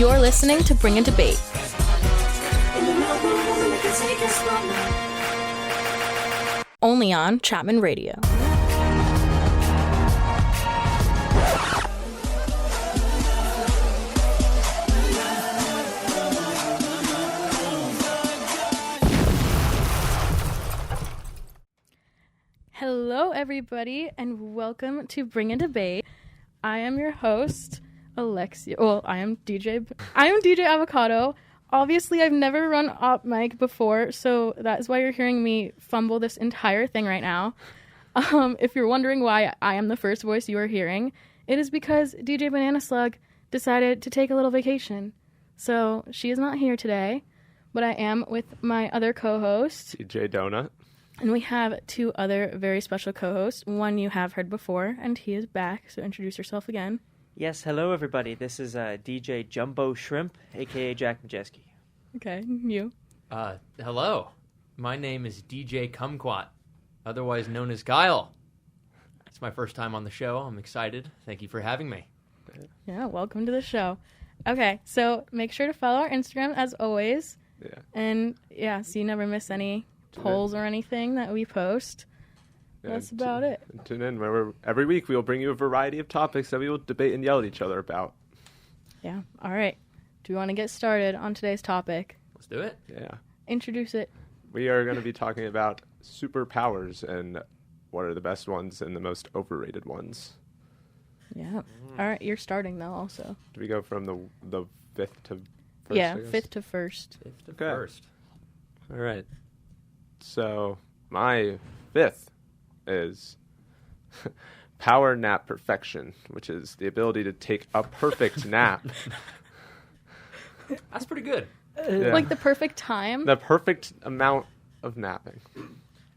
You're listening to Bring a Debate. Only on Chapman Radio. Hello, everybody, and welcome to Bring a Debate. I am your host, Alexia. Well, I am DJ Avocado. Obviously, I've never run op mic before, so that's why you're hearing me fumble this entire thing right now. If you're wondering why I am the first voice you are hearing, it is because DJ Banana Slug decided to take a little vacation. So she is not here today, but I am with my other co-host, DJ Donut. And we have two other very special co-hosts. One you have heard before, and he is back, so introduce yourself again. Yes, hello everybody. This is DJ Jumbo Shrimp, aka Jack Majeski. Okay, you. Hello. My name is DJ Kumquat, otherwise known as Kyle. It's my first time on the show. I'm excited. Thank you for having me. Yeah, welcome to the show. Okay, so make sure to follow our Instagram as always. Yeah. And yeah, so you never miss any polls or anything that we post. That's about it. Tune in. Every week we will bring you a variety of topics that we will debate and yell at each other about. Yeah. All right. Do we want to get started on today's topic? Let's do it. Yeah. Introduce it. We are going to be talking about superpowers and what are the best ones and the most overrated ones. Yeah. All right. You're starting though. Also. Do we go from the fifth to first? Yeah, fifth to first. Fifth to Okay. first. All right. So my fifth is power nap perfection, which is the ability to take a perfect nap. That's pretty good. Yeah. Like the perfect time. The perfect amount of napping,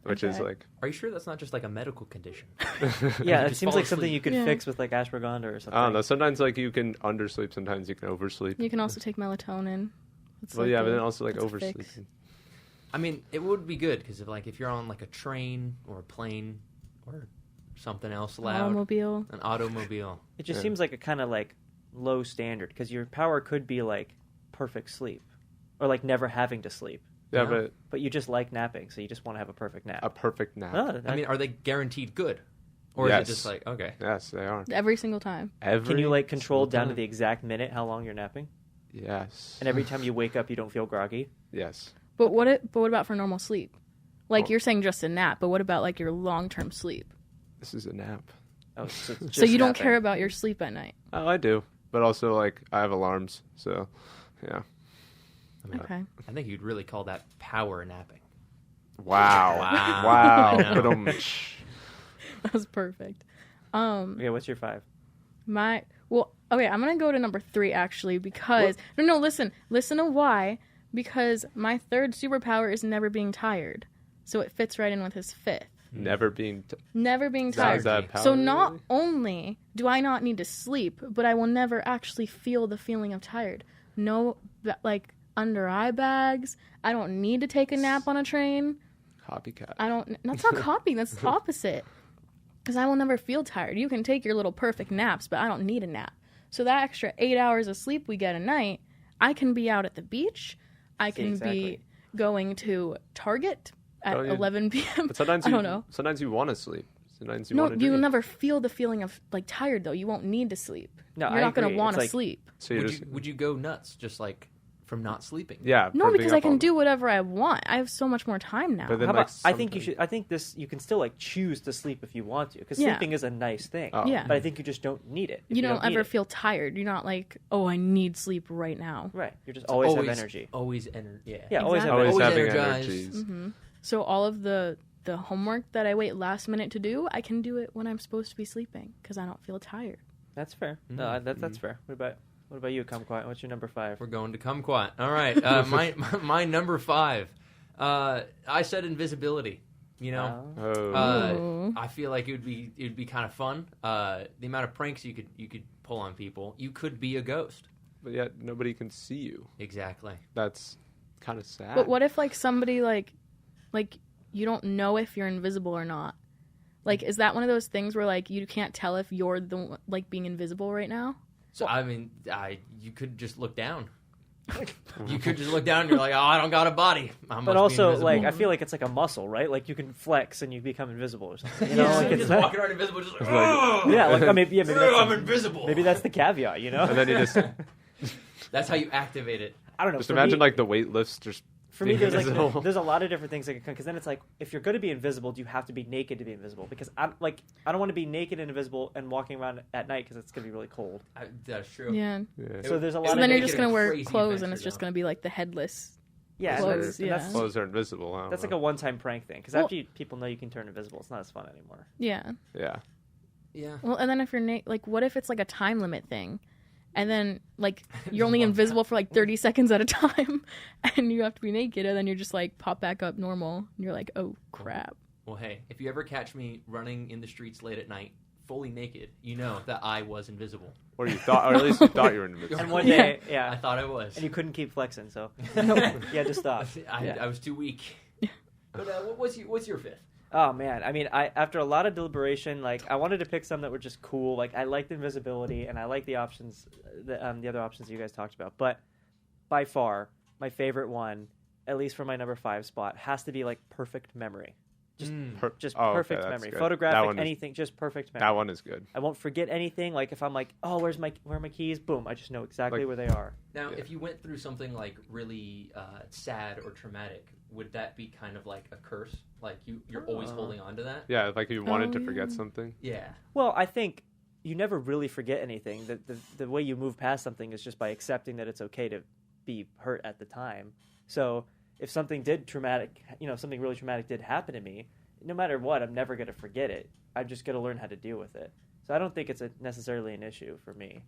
which is Okay. like... Are you sure that's not just like a medical condition? Yeah, it Just seems fall like something asleep. you could Yeah. fix with like ashwagandha or something. I don't know. Sometimes like you can undersleep. Sometimes you can oversleep. You can also take melatonin. It's Well, like yeah, a- but then also like it's a fix. oversleeping. I mean, it would be good because if you're on like a train or a plane or something else loud, Automobile. an automobile. It just Yeah. seems like a kind of like low standard because your power could be like perfect sleep or like never having to sleep. Yeah, Yeah. But you just like napping, so you just want to have a perfect nap. but a perfect nap. Oh, I mean, are they guaranteed good? Or Yes. is it just like, okay. Yes, they are. Every single time. can you like control single down to time. the exact minute how long you're napping? Yes. And every time you wake up, you don't feel groggy? Yes. But what about for normal sleep? Like Oh. you're saying just a nap, but what about like your long-term sleep? This is a nap. Oh, so it's So just you don't napping. care about your sleep at night. Oh, I do. But also like I have alarms, so yeah. I mean, Okay. I think you'd really call that power napping. Wow. Wow. Wow. I know. But That was perfect. Okay, what's your 5? Okay, I'm gonna go to number 3 actually because listen to why. Because my third superpower is never being tired, so it fits right in with his 5th. never being Never being Is tired. that power, So not really? only do I not need to sleep, but I will never actually feel the feeling of tired. No, like under eye bags. I don't need to take a nap on a train. copycat. That's not copying. That's the opposite. Because I will never feel tired. You can take your little perfect naps, but I don't need a nap. So that extra 8 hours of sleep we get a night, I can be out at the beach. I can exactly. be going to Target at Don't you- 11 p.m. But sometimes I don't know. Sometimes you want to sleep. Sometimes you No, want to you will dream. never feel the feeling of like tired though. You won't need to sleep. No, You're I not going agree. to want It's to like- sleep. So you Would just you go nuts just like from not sleeping? yeah. No, for being because I up all can night. do whatever I want. I have so much more time now. But then, How like, about, I think you sometimes- should. I think you can still like choose to sleep if you want to, because Yeah. sleeping is a nice thing. Oh. Yeah. But I think you just don't need it. if You don't need ever it. feel tired. You're not like, oh, I need sleep right now. Right. You're just always have energy. Always energy. Yeah. Yeah, always have Exactly. always energy. having energized. energies. Mm-hmm. So all of the homework that I wait last minute to do, I can do it when I'm supposed to be sleeping because I don't feel tired. That's fair. No, that's fair. What about you, Kumquat? What's your number 5? We're going to Kumquat. All right. My number 5. I said invisibility. You know, Oh. I feel like it would be kind of fun. The amount of pranks you could pull on people. You could be a ghost. But yet nobody can see you. Exactly. That's kind of sad. But what if like somebody like you don't know if you're invisible or not? Like, is that one of those things where like you can't tell if you're the like being invisible right now? So I mean, you could just look down. You could just look down and you're like, oh, I don't got a body. But also, like, I feel like it's like a muscle, right? Like you can flex and you become invisible or something. You know, Yeah. like You're it's just walking around invisible, just like, yeah, like maybe that's I'm invisible. Maybe that's the caveat, you know? And then you just That's how you activate it. I don't know. just for imagine me, like the weight lifts just. for me, there's invisible. there's a lot of different things that can come because then it's like if you're going to be invisible, do you have to be naked to be invisible? Because I don't want to be naked and invisible and walking around at night because it's going to be really cold. That's true. Yeah. Yeah. So there's a lot So of then you're make just it gonna a wear crazy clothes, and adventure, it's just though. gonna be like the headless. yeah, clothes, and yeah. that's Clothes are invisible. I don't that's like know. a one-time prank thing because Well- after people know you can turn invisible, it's not as fun anymore. Yeah. Yeah. Yeah. Well, and then if you're like, what if it's like a time limit thing, and then like you're only invisible for like 30 seconds at a time, and you have to be naked, and then you're just like pop back up normal, and you're like, oh crap. Well, hey, if you ever catch me running in the streets late at night, fully naked, you know that I was invisible. Or you thought, or at least you thought you were invisible. And one Yeah. day, I yeah, thought I was. and you couldn't keep flexing, so Nope. you had to stop. I was too weak. But what's your fifth? Oh man, I mean, after a lot of deliberation, like I wanted to pick some that were just cool. Like I liked invisibility, and I liked the options, the other options you guys talked about. But by far, my favorite one, at least for my number 5 spot, has to be like perfect memory. Just perfect that's memory. good. That Photographic, one is- anything, just perfect memory. That one is good. I won't forget anything. Like if I'm like, oh, where are my keys? Boom, I just know exactly Like- where they are. Now, Yeah. if you went through something like really sad or traumatic, would that be kind of like a curse? Like you're always holding on to that? Yeah, like you wanted to forget yeah. something. Yeah. Well, I think you never really forget anything. The way you move past something is just by accepting that it's okay to be hurt at the time. So if something something really traumatic did happen to me, no matter what, I'm never going to forget it. I'm just going to learn how to deal with it. So I don't think it's necessarily an issue for me.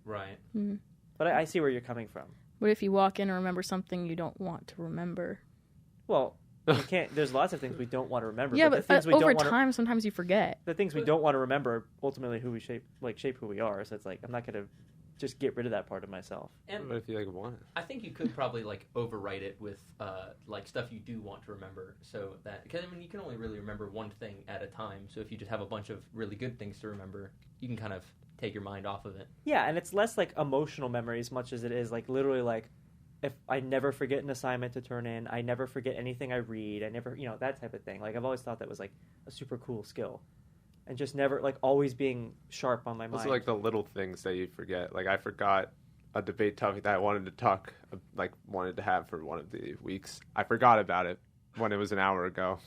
Right. Mm. But I see where you're coming from. What if you walk in and remember something you don't want to remember? Well, you can't. There's lots of things we don't want to remember. Yeah, the but things we over don't want time, sometimes you forget. the things we don't want to remember are ultimately who we shape who we are. So it's like I'm not going to just get rid of that part of myself. And What if you want it? I think you could probably like overwrite it with like stuff you do want to remember, so that because I mean you can only really remember one thing at a time. So if you just have a bunch of really good things to remember, you can kind of take your mind off of it. Yeah, and it's less like emotional memory as much as it is like literally like if I never forget an assignment to turn in, I never forget anything I read, I never, that type of thing. Like I've always thought that was like a super cool skill. And just never like always being sharp on my mind. Also, like the little things that you forget. Like I forgot a debate topic that I wanted to have for one of the weeks. I forgot about it when it was an hour ago.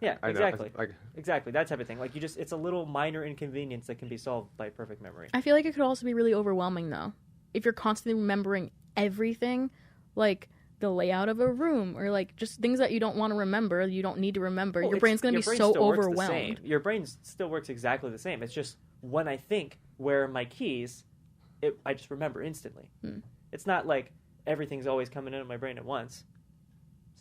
Yeah, I know, exactly. like Exactly, that type of thing. Like it's a little minor inconvenience that can be solved by perfect memory. I feel like it could also be really overwhelming, though. If you're constantly remembering everything, like the layout of a room, or like just things that you don't want to remember, you don't need to remember, Well, your brain's going to be so still works the overwhelmed. same. Your brain still works exactly the same. It's just when I think where are my keys, I just remember instantly. It's not like everything's always coming into my brain at once.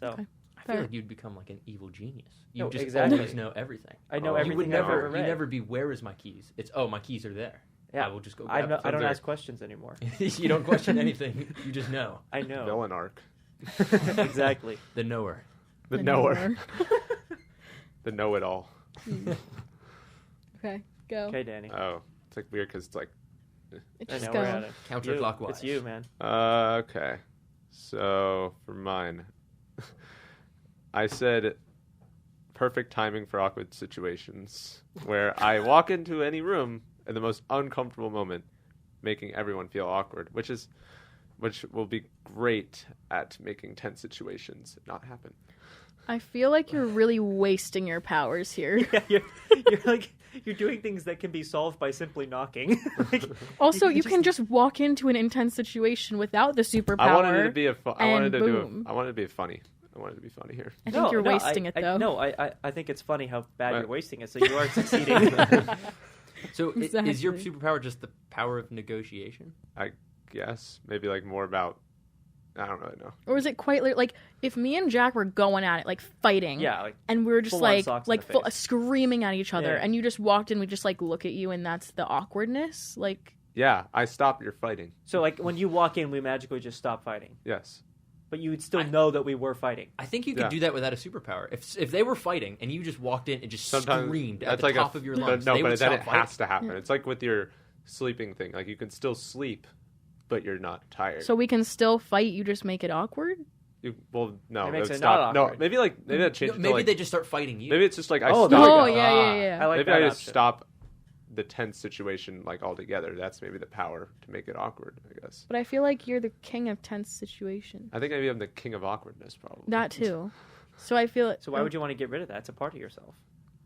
So Okay. I feel Fair. like you'd become like an evil genius. You No, just exactly. always know everything. I know Oh. everything You would I've never, ever read. you never be where is my keys? It's my keys are there. Yeah. I will just go. I Grab don't there. ask questions anymore. You don't question anything. You just know. I know. villain arc. Exactly. The knower. The The knower. knower. The know-it-all. Okay, go. Okay, Danny. Oh, it's like weird because it's like. I Just know go. we're at it. Counterclockwise. It's you, man. Okay. So for mine, I said perfect timing for awkward situations where I walk into any room in the most uncomfortable moment, making everyone feel awkward, which will be great at making tense situations not happen. I feel like you're really wasting your powers here. Yeah, you're doing things that can be solved by simply knocking. Like, Also, you can just walk into an intense situation without the superpower. I wanted it to be I wanted boom. to be funny. I wanted it to be funny here. I think you're wasting it, though. No, I think it's funny how bad Right. you're wasting it, so you are succeeding. So is your Exactly. superpower just the power of negotiation? I guess maybe like more about. I don't really know. Or is it quite like if me and Jack were going at it, like fighting, Yeah, like and we were just full-on like socks in the full, face. screaming at each other, Yeah. and you just walked in, we just like look at you, and that's the awkwardness. Like, Yeah, I stop your fighting. so like when you walk in, we magically just stop fighting, Yes. but you would still know that we were fighting. I think you could Yeah. do that without a superpower. If they were fighting and you just walked in and just Sometimes screamed at that's the like top of your lungs, no, they but would then stop it fighting. has to happen. Yeah. It's like with your sleeping thing. Like you can still sleep, but you're not tired. So we can still fight. You just make it awkward. No, It makes would it not stop. No, awkward. maybe that changes. Maybe they just start fighting you. Maybe it's just like I Oh, stop. there you Oh go. yeah. I like Maybe that I just option. stop the tense situation like altogether. That's maybe the power to make it awkward, I guess. But I feel like you're the king of tense situation. I think maybe I'm the king of awkwardness, probably. That too. So I feel. So why would you want to get rid of that? It's a part of yourself.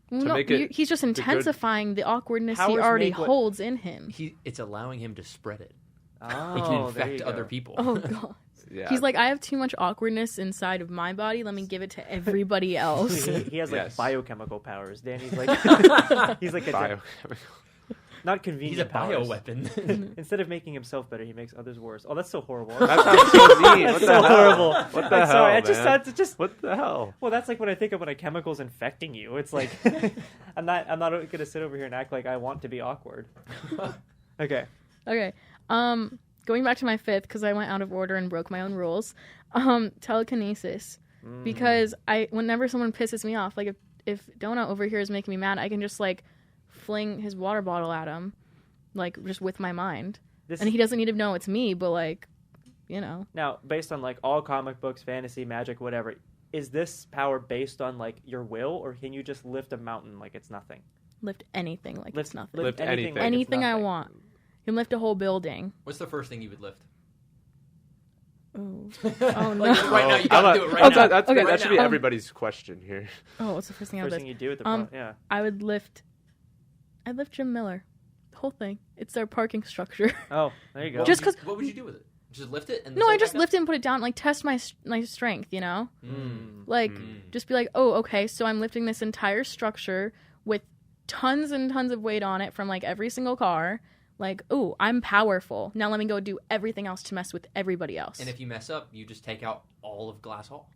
Well, to no, make it he's just the good- intensifying the awkwardness he Powers already make what- holds in him. It's allowing him to spread it. Oh, He can there you infect go. other people. Oh god. Yeah. He's like, I have too much awkwardness inside of my body. Let me give it to everybody else. He has like Yes. biochemical powers. Danny's like he's like a biochemical. not He's convenient a powers. bioweapon. Instead of making himself better, he makes others worse. Oh, that's so horrible. That sounds so mean. That's What so the hell? horrible. What the I'm hell, sorry, man? it just sounds just. What the hell? Well, that's like what I think of when a chemical's infecting you. It's like I'm not gonna sit over here and act like I want to be awkward. Okay. Okay. Going back to my fifth because I went out of order and broke my own rules. Telekinesis, because whenever someone pisses me off, like if Donut over here is making me mad, I can just like fling his water bottle at him, like just with my mind, and he doesn't need to know it's me, but like, you know. Now, based on like all comic books, fantasy, magic, whatever, is this power based on like your will, or can you just lift a mountain like it's nothing? Lift anything like it's nothing. Lift anything. like it's Anything I nothing. want. You can lift a whole building. What's the first thing you would lift? Oh, oh no. Like, right now, you I'm gotta not- do it right now. That's Okay, that right should now. be everybody's question here. Oh, what's the first thing I would First lift? thing you do with the yeah. I would lift. I'd lift Jim Miller. The whole thing. It's their parking structure. Oh, there you go. Just 'cause- What would you do with it? Just lift it? And No, set I it just back lift it and put it down, like test my strength, you know? Mm. Like, just be like, oh, okay, so I'm lifting this entire structure with tons and tons of weight on it from like every single car. Like, ooh, I'm powerful. Now let me go do everything else to mess with everybody else. And if you mess up, you just take out all of Glass Hall.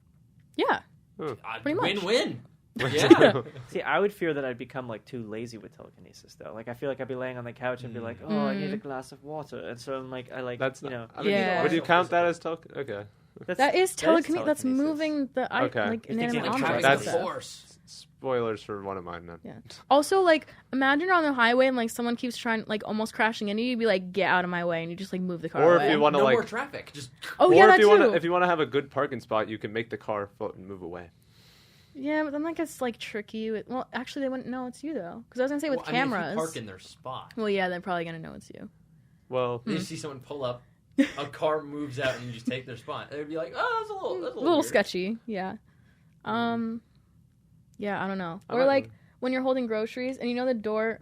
Yeah. Pretty much. Win-win. Yeah. See, I would fear that I'd become like too lazy with telekinesis, though. Like, I feel like I'd be laying on the couch and be like, "Oh, I need a glass of water," and so I'm like, That's you not, know, I mean, Yeah. Would you count that as okay? That is telekinesis. That's telekinesis. moving the Okay. like You're thinking inanimate like objects. That's- and stuff. force. Spoilers for one of mine. Then. Yeah. Also, like, imagine you're on the highway and like someone keeps trying, like, almost crashing into you. You'd be like, "Get out of my way!" and you just like move the car Or away. if you want to No like, more traffic. Just oh or yeah, if that you too. want to have a good parking spot, you can make the car float and move away. Yeah, but then that gets like tricky. Well, actually, they wouldn't know it's you though, because I was gonna say with well, I mean, if cameras. you park in their spot. Well, yeah, they're probably gonna know it's you. Well, You see someone pull up, a car moves out, and you just take their spot. They'd be like, "Oh, that's a little weird." sketchy. Yeah. Yeah, I don't know. I Or might- like when you're holding groceries and you know the door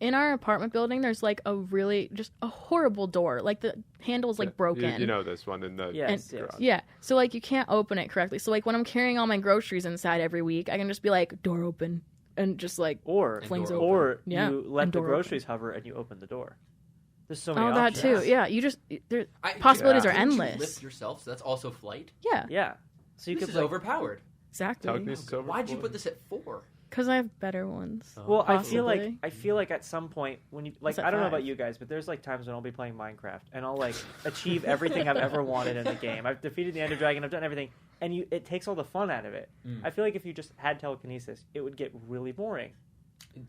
in our apartment building, there's like a really just a horrible door. Like the handle's like broken. You know this one in the Yes, And- yes. Yeah. So like you can't open it correctly. So like when I'm carrying all my groceries inside every week, I can just be like, door open, and just like Or flings door open. or Yeah, you let and the door groceries hover and you open the door. There's so many Oh, that options. too. Yeah. You just there. I- Possibilities are couldn't you endless. lift yourself, so that's also flight. Yeah. Yeah. So you This could is like, overpowered. Exactly. telekinesis over. Why'd you put this at 4? Because I have better ones. Well, I Possibly. feel like at some point when you like What's at I don't know 5? about you guys, but there's like times when I'll be playing Minecraft and I'll like achieve everything I've ever wanted in the game. I've defeated the Ender Dragon, I've done everything, and it takes all the fun out of it. I feel like if you just had telekinesis, it would get really boring.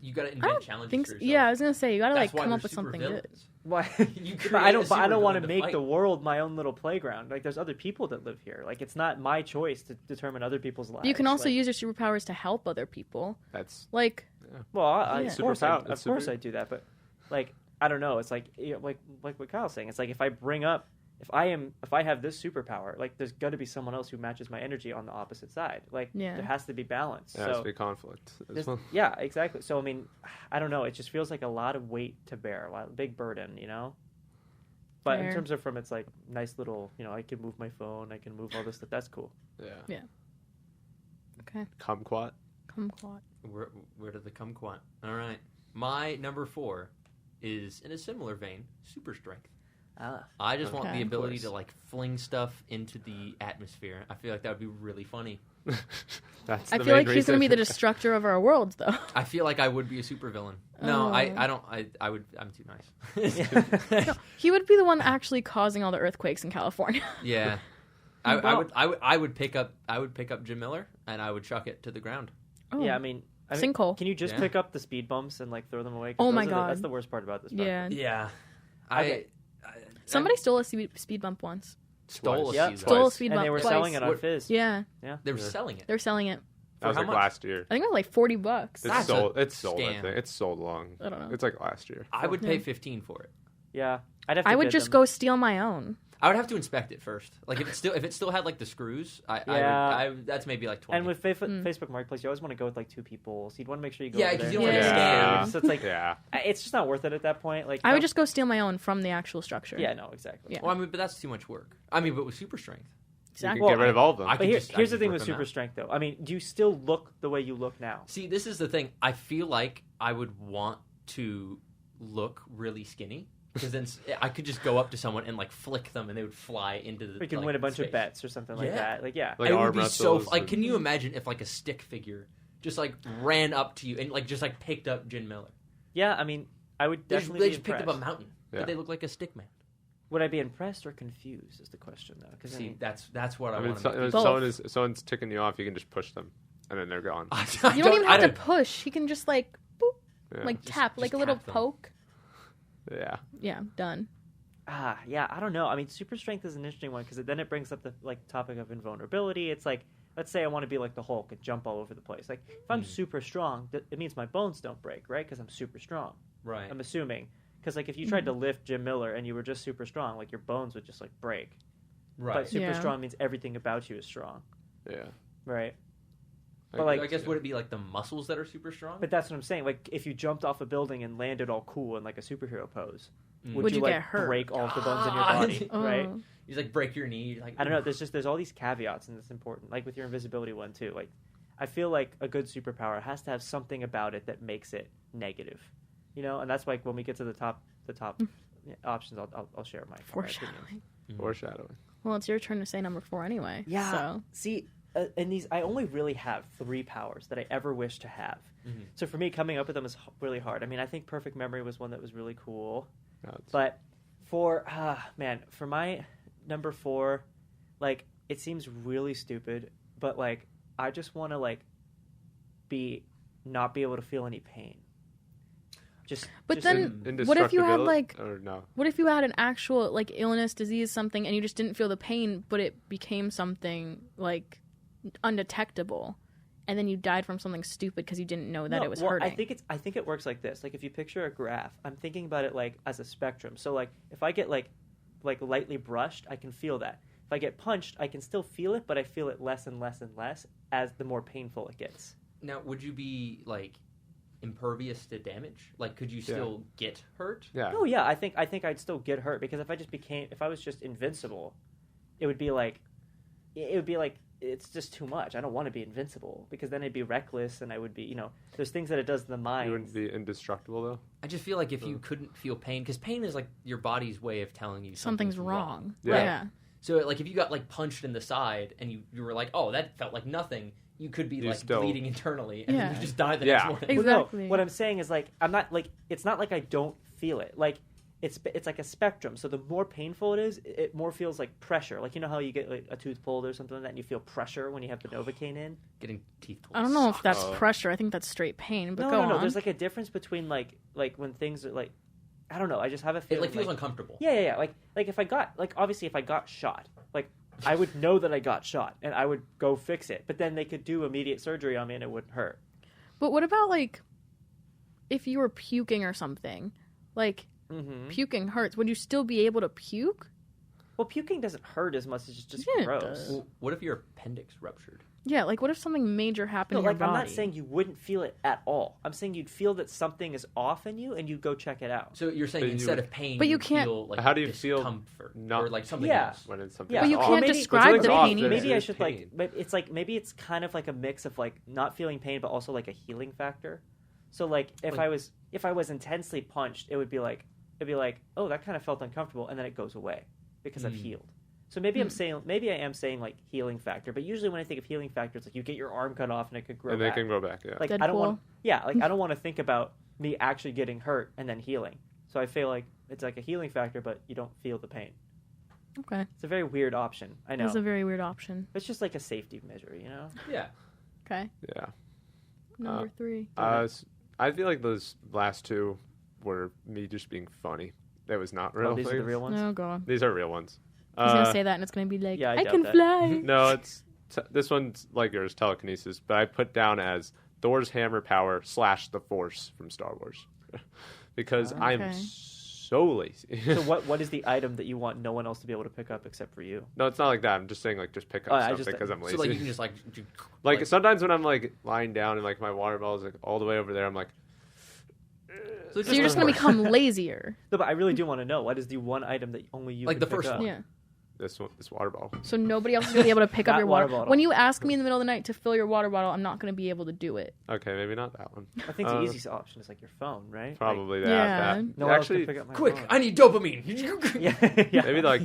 You gotta I invent don't challenges think for so. yourself. Yeah, I was gonna say you gotta That's like why come we're up with something good. supervillains. Why? You But I create don't. a I don't want supervillain to to make fight. the world my own little playground. Like there's other people that live here. Like it's not my choice to determine other people's lives. You can also Like, use your superpowers to help other people. That's Like, Well, Yeah. of course, Superpower- of super- course I do that. But like I don't know. It's like like what Kyle's saying. It's like if I have this superpower, like there's got to be someone else who matches my energy on the opposite side. Like Yeah. there has to be balance. there has So to be conflict as there's- well. yeah, exactly. So I mean, I don't know. It just feels like a lot of weight to bear, a big burden, you know. But Fair. in terms of from its like nice little, I can move my phone, I can move all this stuff. That's cool. Yeah. okay, Kumquat. kumquat. Where did the kumquat? All right. My number 4 is in a similar vein, super strength. I just want Okay. the Of ability course. to like fling stuff into the atmosphere. I feel like that would be really funny. That's I the feel main like he's gonna be the reason. destructor of our worlds, though. I feel like I would be a supervillain. No, Oh. I don't. I would. I'm too nice. He would be the one actually causing all the earthquakes in California. Yeah. I would pick up Jim Miller and I would chuck it to the ground. Oh. Yeah, I mean, Sinkhole. Can you just Yeah. pick up the speed bumps and like throw them away? 'Cause Oh my those are God. that's the worst part about this. Part. Yeah. Yeah. Okay. Somebody stole a speed bump once. stole a Yeah. speed Stole a bump. speed And bump they were twice. selling it on What- Fizz. Yeah, They were selling it. they're selling it. That was how like much? last year. I think it was like $40. It's That's sold. a It's sold. I scam. think it's sold long. I don't know. It's like last year. I would pay 15 for it. Yeah, I'd have to I would bid just them. go steal my own. I would have to inspect it first. Like if it still had like the screws, Yeah. that's maybe like 20. And with Facebook Marketplace, you always want to go with like two people, so you'd want to make sure you go. Yeah, over 'cause there. you don't want to Yeah. So it's like Yeah. it's just not worth it at that point. Like I would just go steal my own from the actual structure. Yeah, no, exactly. Yeah. well, I mean, but that's too much work. I mean, but with super strength, Exactly. You can get rid of all of them. I But could just- here's the just thing rip with them super out. strength, though. I mean, do you still look the way you look now? See, this is the thing. I feel like I would want to look really skinny because then I could just go up to someone and like flick them and they would fly into the. Or you can like, win a bunch space. of bets or something like Yeah. that. Like, yeah. Like it would arm be so wrestles like. and- Can you imagine if like a stick figure just like ran up to you and like just like picked up Jin Miller? Yeah, I mean, I would They definitely they be just picked up impressed. a mountain, Yeah. but they look like a stick man. Would I be impressed or confused is the question, though. Because See, that's what I, I mean, want so, to make. if someone's ticking you off, you can just push them, and then they're gone. You don't even have to push. He can just like boop, Yeah. like tap, like a little tap them. poke. Yeah. Yeah, done. Yeah, I don't know. I mean, super strength is an interesting one because then it brings up the like topic of invulnerability. It's like, let's say I want to be like the Hulk and jump all over the place. Like, if I'm super strong, it means my bones don't break, right? Because I'm super strong. Right. I'm assuming. Because like if you tried to lift Jim Miller and you were just super strong, like your bones would just like break. Right. But super Yeah. strong means everything about you is strong, Yeah. right? I But, like- I guess would it be like the muscles that are super strong? But that's what I'm saying. Like if you jumped off a building and landed all cool in like a superhero pose, Would you like get hurt? break all of the bones in your God. body, right? Oh. You just like break your knee. You're like I don't know. There's all these caveats, and it's important. Like with your invisibility one too. Like, I feel like a good superpower has to have something about it that makes it negative, you know. And that's like when we get to the top options, I'll share my opinion. Foreshadowing. Foreshadowing. Well, it's your turn to say number 4 anyway. Yeah. So See, in these, I only really have 3 powers that I ever wish to have. Mhm. So for me, coming up with them is really hard. I mean, I think perfect memory was one that was really cool. No, it's- But for for my number 4, like it seems really stupid, but like I just want to like not be able to feel any pain. But just then what if you had like or no? what if you had an actual like illness, disease, something, and you just didn't feel the pain, but it became something like undetectable, and then you died from something stupid because you didn't know that it was hurting. I think it works like this. Like if you picture a graph, I'm thinking about it like as a spectrum. So like if I get like lightly brushed, I can feel that. If I get punched, I can still feel it, but I feel it less and less and less as the more painful it gets. Now, would you be like impervious to damage? Like, could you still get hurt? Yeah. Oh yeah, I think I'd still get hurt because if I was just invincible, it would be like it's just too much. I don't want to be invincible because then I'd be reckless and I would be, there's things that it does to the mind. You wouldn't be indestructible though. I just feel like if you couldn't feel pain, because pain is like your body's way of telling you Something's wrong. Yeah. Yeah. So like if you got like punched in the side and you were like, oh, that felt like nothing, you could be You like still- bleeding internally and then Yeah. you just die the Yeah. next morning. Well, no, Exactly. what I'm saying is like I'm not like it's not like I don't feel it. Like it's like a spectrum. So the more painful it is, it more feels like pressure. Like you know how you get like a tooth pulled or something like that, and you feel pressure when you have the Novocaine in. Getting teeth pulled. I don't know if that's Oh. pressure. I think that's straight pain. But go No. on. There's like a difference between like when things are like I don't know. I just have a It feeling like feels uncomfortable. Yeah. Like if I got obviously if I got shot, like I would know that I got shot and I would go fix it. But then they could do immediate surgery on me and it wouldn't hurt. But what about like if you were puking or something? Like Mm-hmm. puking hurts. Would you still be able to puke? Well, puking doesn't hurt as much as it's just Yeah, it gross. does. Well, what if your appendix ruptured? Yeah, like what if something major happened No, in your like body? I'm not saying you wouldn't feel it at all. I'm saying you'd feel that something is off in you and you'd go check it out. So you're saying But you instead would- of pain, But you you'd can't- feel like How do you feel discomfort not- or like something Yeah. else? When it's something. Yeah, But you off. can't maybe- describe the maybe, pain. maybe I It's should pain. like. It's like maybe it's kind of like a mix of like not feeling pain, but also like a healing factor. So like if I was intensely punched, it'd be like oh that kind of felt uncomfortable, and then it goes away because I've healed. So maybe I am saying like healing factor, but usually when I think of healing factor, it's like you get your arm cut off and it could grow And they back. can grow back. Yeah. Like I don't want, Deadpool. I don't want to think about me actually getting hurt and then healing. So I feel like it's like a healing factor, but you don't feel the pain. Okay. It's a very weird option. I know. That's a very weird option. It's just like a safety measure, you know? Yeah. Okay. Yeah. number 3. I feel like those last two were me just being funny. That was not real. These are the real ones? Oh, God. These are real ones. He's going to say that, and it's going to be like, yeah, I I doubt can that. fly. No, this one's like yours, telekinesis, but I put down as Thor's hammer power / the Force from Star Wars. Because I'm Okay. so lazy. So what is the item that you want no one else to be able to pick up except for you? No, it's not like that. I'm just saying, like, just pick up Oh, I something just- because I'm lazy. So like you can just like do, Like sometimes when I'm like lying down and like my water bottle is like all the way over there, I'm like, so So you're just going to become lazier. No, but I really do want to know, what is the one item that only you Like can the pick first up? one. Yeah. this water bottle. So nobody else is going to be able to pick up That your water water bottle. When you ask me in the middle of the night to fill your water bottle, I'm not going to be able to do it. Okay, maybe not that one. I think the easiest option is like your phone, right? Like, Probably that. Yeah. that. no one else Actually, can pick up my quick, phone. I need dopamine. Yeah, yeah. maybe like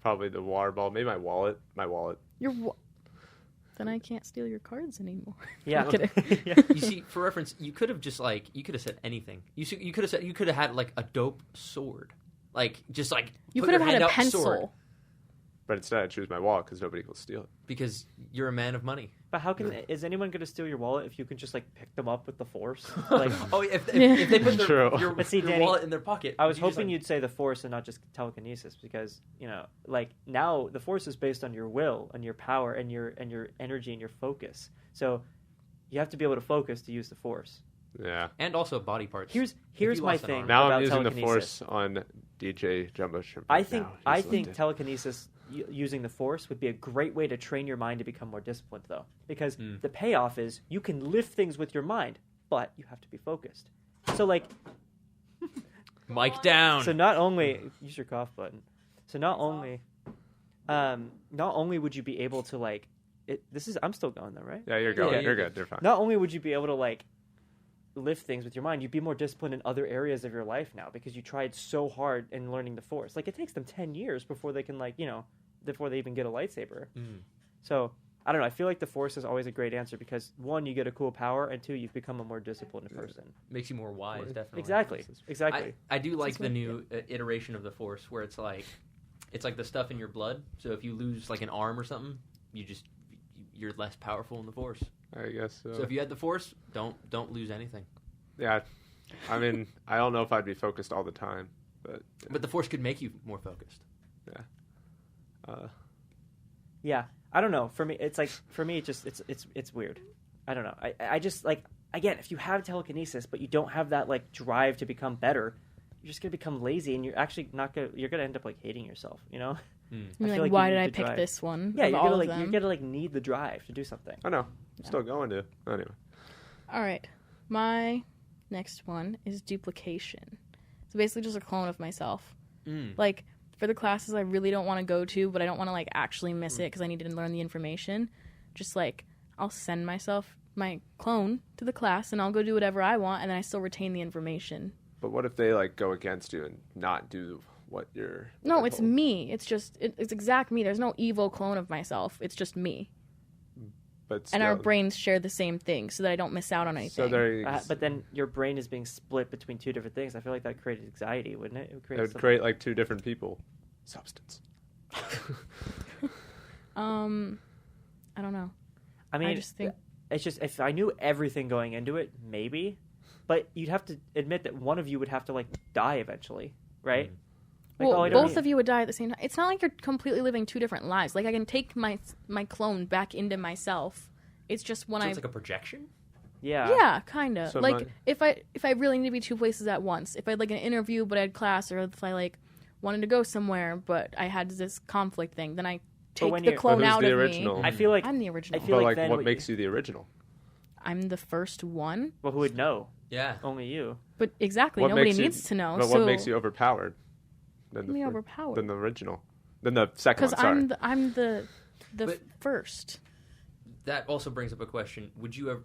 probably the water bottle. Maybe my wallet. Then I can't steal your cards anymore. Yeah. I'm kidding. Yeah. You see, for reference, you could have just like you could have said anything. You could have had like a dope sword, like just like You put could have your had hand a out, pencil. sword, But instead, I choose my wallet because nobody will steal it. because you're a man of money. But how can is anyone going to steal your wallet if you can just like pick them up with the Force? Like, Oh, if Yeah. they put True. your But see, your Danny, wallet in their pocket, I was you just, hoping like- you'd say the Force and not just telekinesis, because like now the Force is based on your will and your power and your energy and your focus. So you have to be able to focus to use the Force. Yeah. and also body parts. Here's you my lost an thing. arm. Now about I'm using the telekinesis. Force on DJ Jumbo Shrimp. I right think now. He's I think lifted. telekinesis using the Force would be a great way to train your mind to become more disciplined, though, because Mm. the payoff is you can lift things with your mind, but you have to be focused. So like, Mic down. so not only use your cough button. So not only would you be able to like, I'm still going though, right? Yeah, you're going. Yeah. You're good. You're fine. Not only would you be able to like lift things with your mind, you'd be more disciplined in other areas of your life now because you tried so hard in learning the Force. Like it takes them 10 years before they can before they even get a lightsaber. Mm. So I don't know. I feel like the Force is always a great answer because 1, you get a cool power, and 2, you've become a more disciplined person. Makes you more wise, definitely. Exactly. I do like the what- new iteration of the Force where it's like the stuff in your blood. So if you lose like an arm or something, you're less powerful in the Force. I guess so. So if you had the Force, don't lose anything. Yeah. I mean, I don't know if I'd be focused all the time, but But the Force could make you more focused. Yeah. I don't know. For me, it's just it's weird. I don't know. I just like, again, if you have telekinesis but you don't have that like drive to become better, you're just gonna become lazy, and you're actually you're gonna end up like hating yourself. You know? You're I feel like, like you why need did I the pick drive. this one? Yeah, of you're all gonna of like them? need the drive to do something. I know. I'm still going to. Anyway. All right. My next one is duplication. So basically just a clone of myself. Mm. Like, for the classes I really don't want to go to, but I don't want to, like, actually miss it because I need to learn the information. Just, like, I'll send myself, my clone, to the class, and I'll go do whatever I want, and then I still retain the information. But what if they like go against you and not do what you're? No, they're it's told? me. It's just, it's exact me. There's no evil clone of myself. It's just me. But And our still- brains share the same thing so that I don't miss out on anything. So there. But then your brain is being split between 2 different things. I feel like that created anxiety, wouldn't it? It would create like 2 different people. Substance. I don't know. I mean, I just think it's just, if I knew everything going into it, maybe. But you'd have to admit that one of you would have to like die eventually, right? Like, well, all I don't both need- of you would die at the same time. It's not like you're completely living 2 different lives. Like I can take my clone back into myself. It's just when So I it's like a projection? yeah, kind of. So like if I really need to be 2 places at once. If I had like an interview but I had class, or if I like wanted to go somewhere but I had this conflict thing, then I take when the you're- clone But who's out the of original? me. I feel like I'm the original. I feel But like like, then what what makes you the original? I'm the first one. well, who would know? Yeah. Only you. But exactly, What nobody makes you- needs to know. But so what makes you overpowered? Than me fir- overpowered? Than the original. Than the second one. Because Sorry. I'm the But- first. That also brings up a question. Would you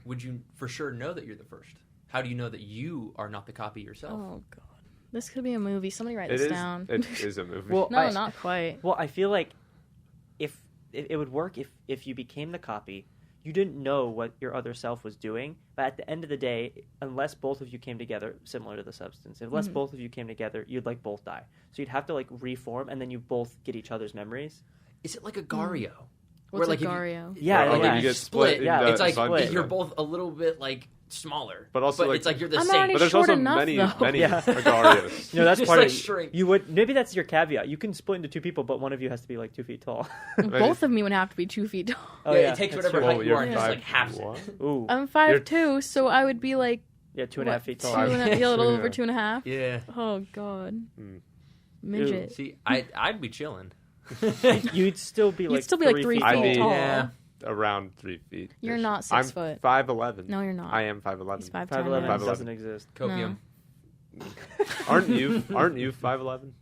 for sure know that you're the first? How do you know that you are not the copy yourself? Oh god, this could be a movie. Somebody write It this is. down. It is a movie. Well, No, not quite. Well, I feel like if it would work if you became the copy, you didn't know what your other self was doing, but at the end of the day, unless both of you came together, similar to the substance, unless both of you came together, you'd like both die. So you'd have to like reform, and then you both get each other's memories. Is it like a Gario? What's like, if you- Agario? Yeah, Or, yeah. you get split. split. Yeah, into It's like a bunch of you're them. both a little bit like smaller, But also, like, it's like you're the I'm same. already But there's short also enough, many though. Yeah. Agarios. You know, that's Just, part like, of shrink. you would maybe that's your caveat. You can split into two people, but one of you has to be like 2 feet tall. Both of me would have to be 2 feet tall. Oh, It takes that's whatever true. height you you're are and just like 5'1"? halves it. Ooh, I'm 5'2", so I would be like yeah, 2.5 feet tall. 2.5, yeah, a little Yeah. over 2.5. Yeah. Oh god, Mm. midget. See, I'd be chilling. You'd still be like You'd still be like 3 feet I mean, tall. Yeah. Around 3 feet. You're not 6 foot. I'm 5'11". No, you're not. I am 5'11". He's 5'10". 5'11" yeah. 5'11". doesn't exist. Copium. Aren't you 5'11"?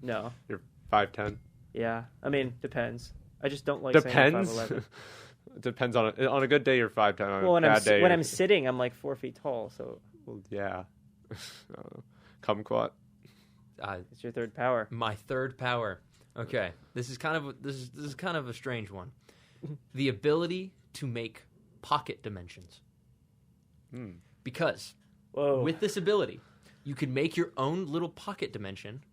No. You're 5'10". Yeah. I mean, depends. I just don't like Depends. saying I'm 5'11". Depends on a good day. You're 5'10". On Well, a bad day, when you're- I'm sitting, I'm like 4 feet tall. So Well, yeah. I don't know. Kumquat. it's your third power. My third power. Okay, this is kind of a strange one. The ability to make pocket dimensions. Hmm. Because Whoa. with this ability, you can make your own little pocket dimension,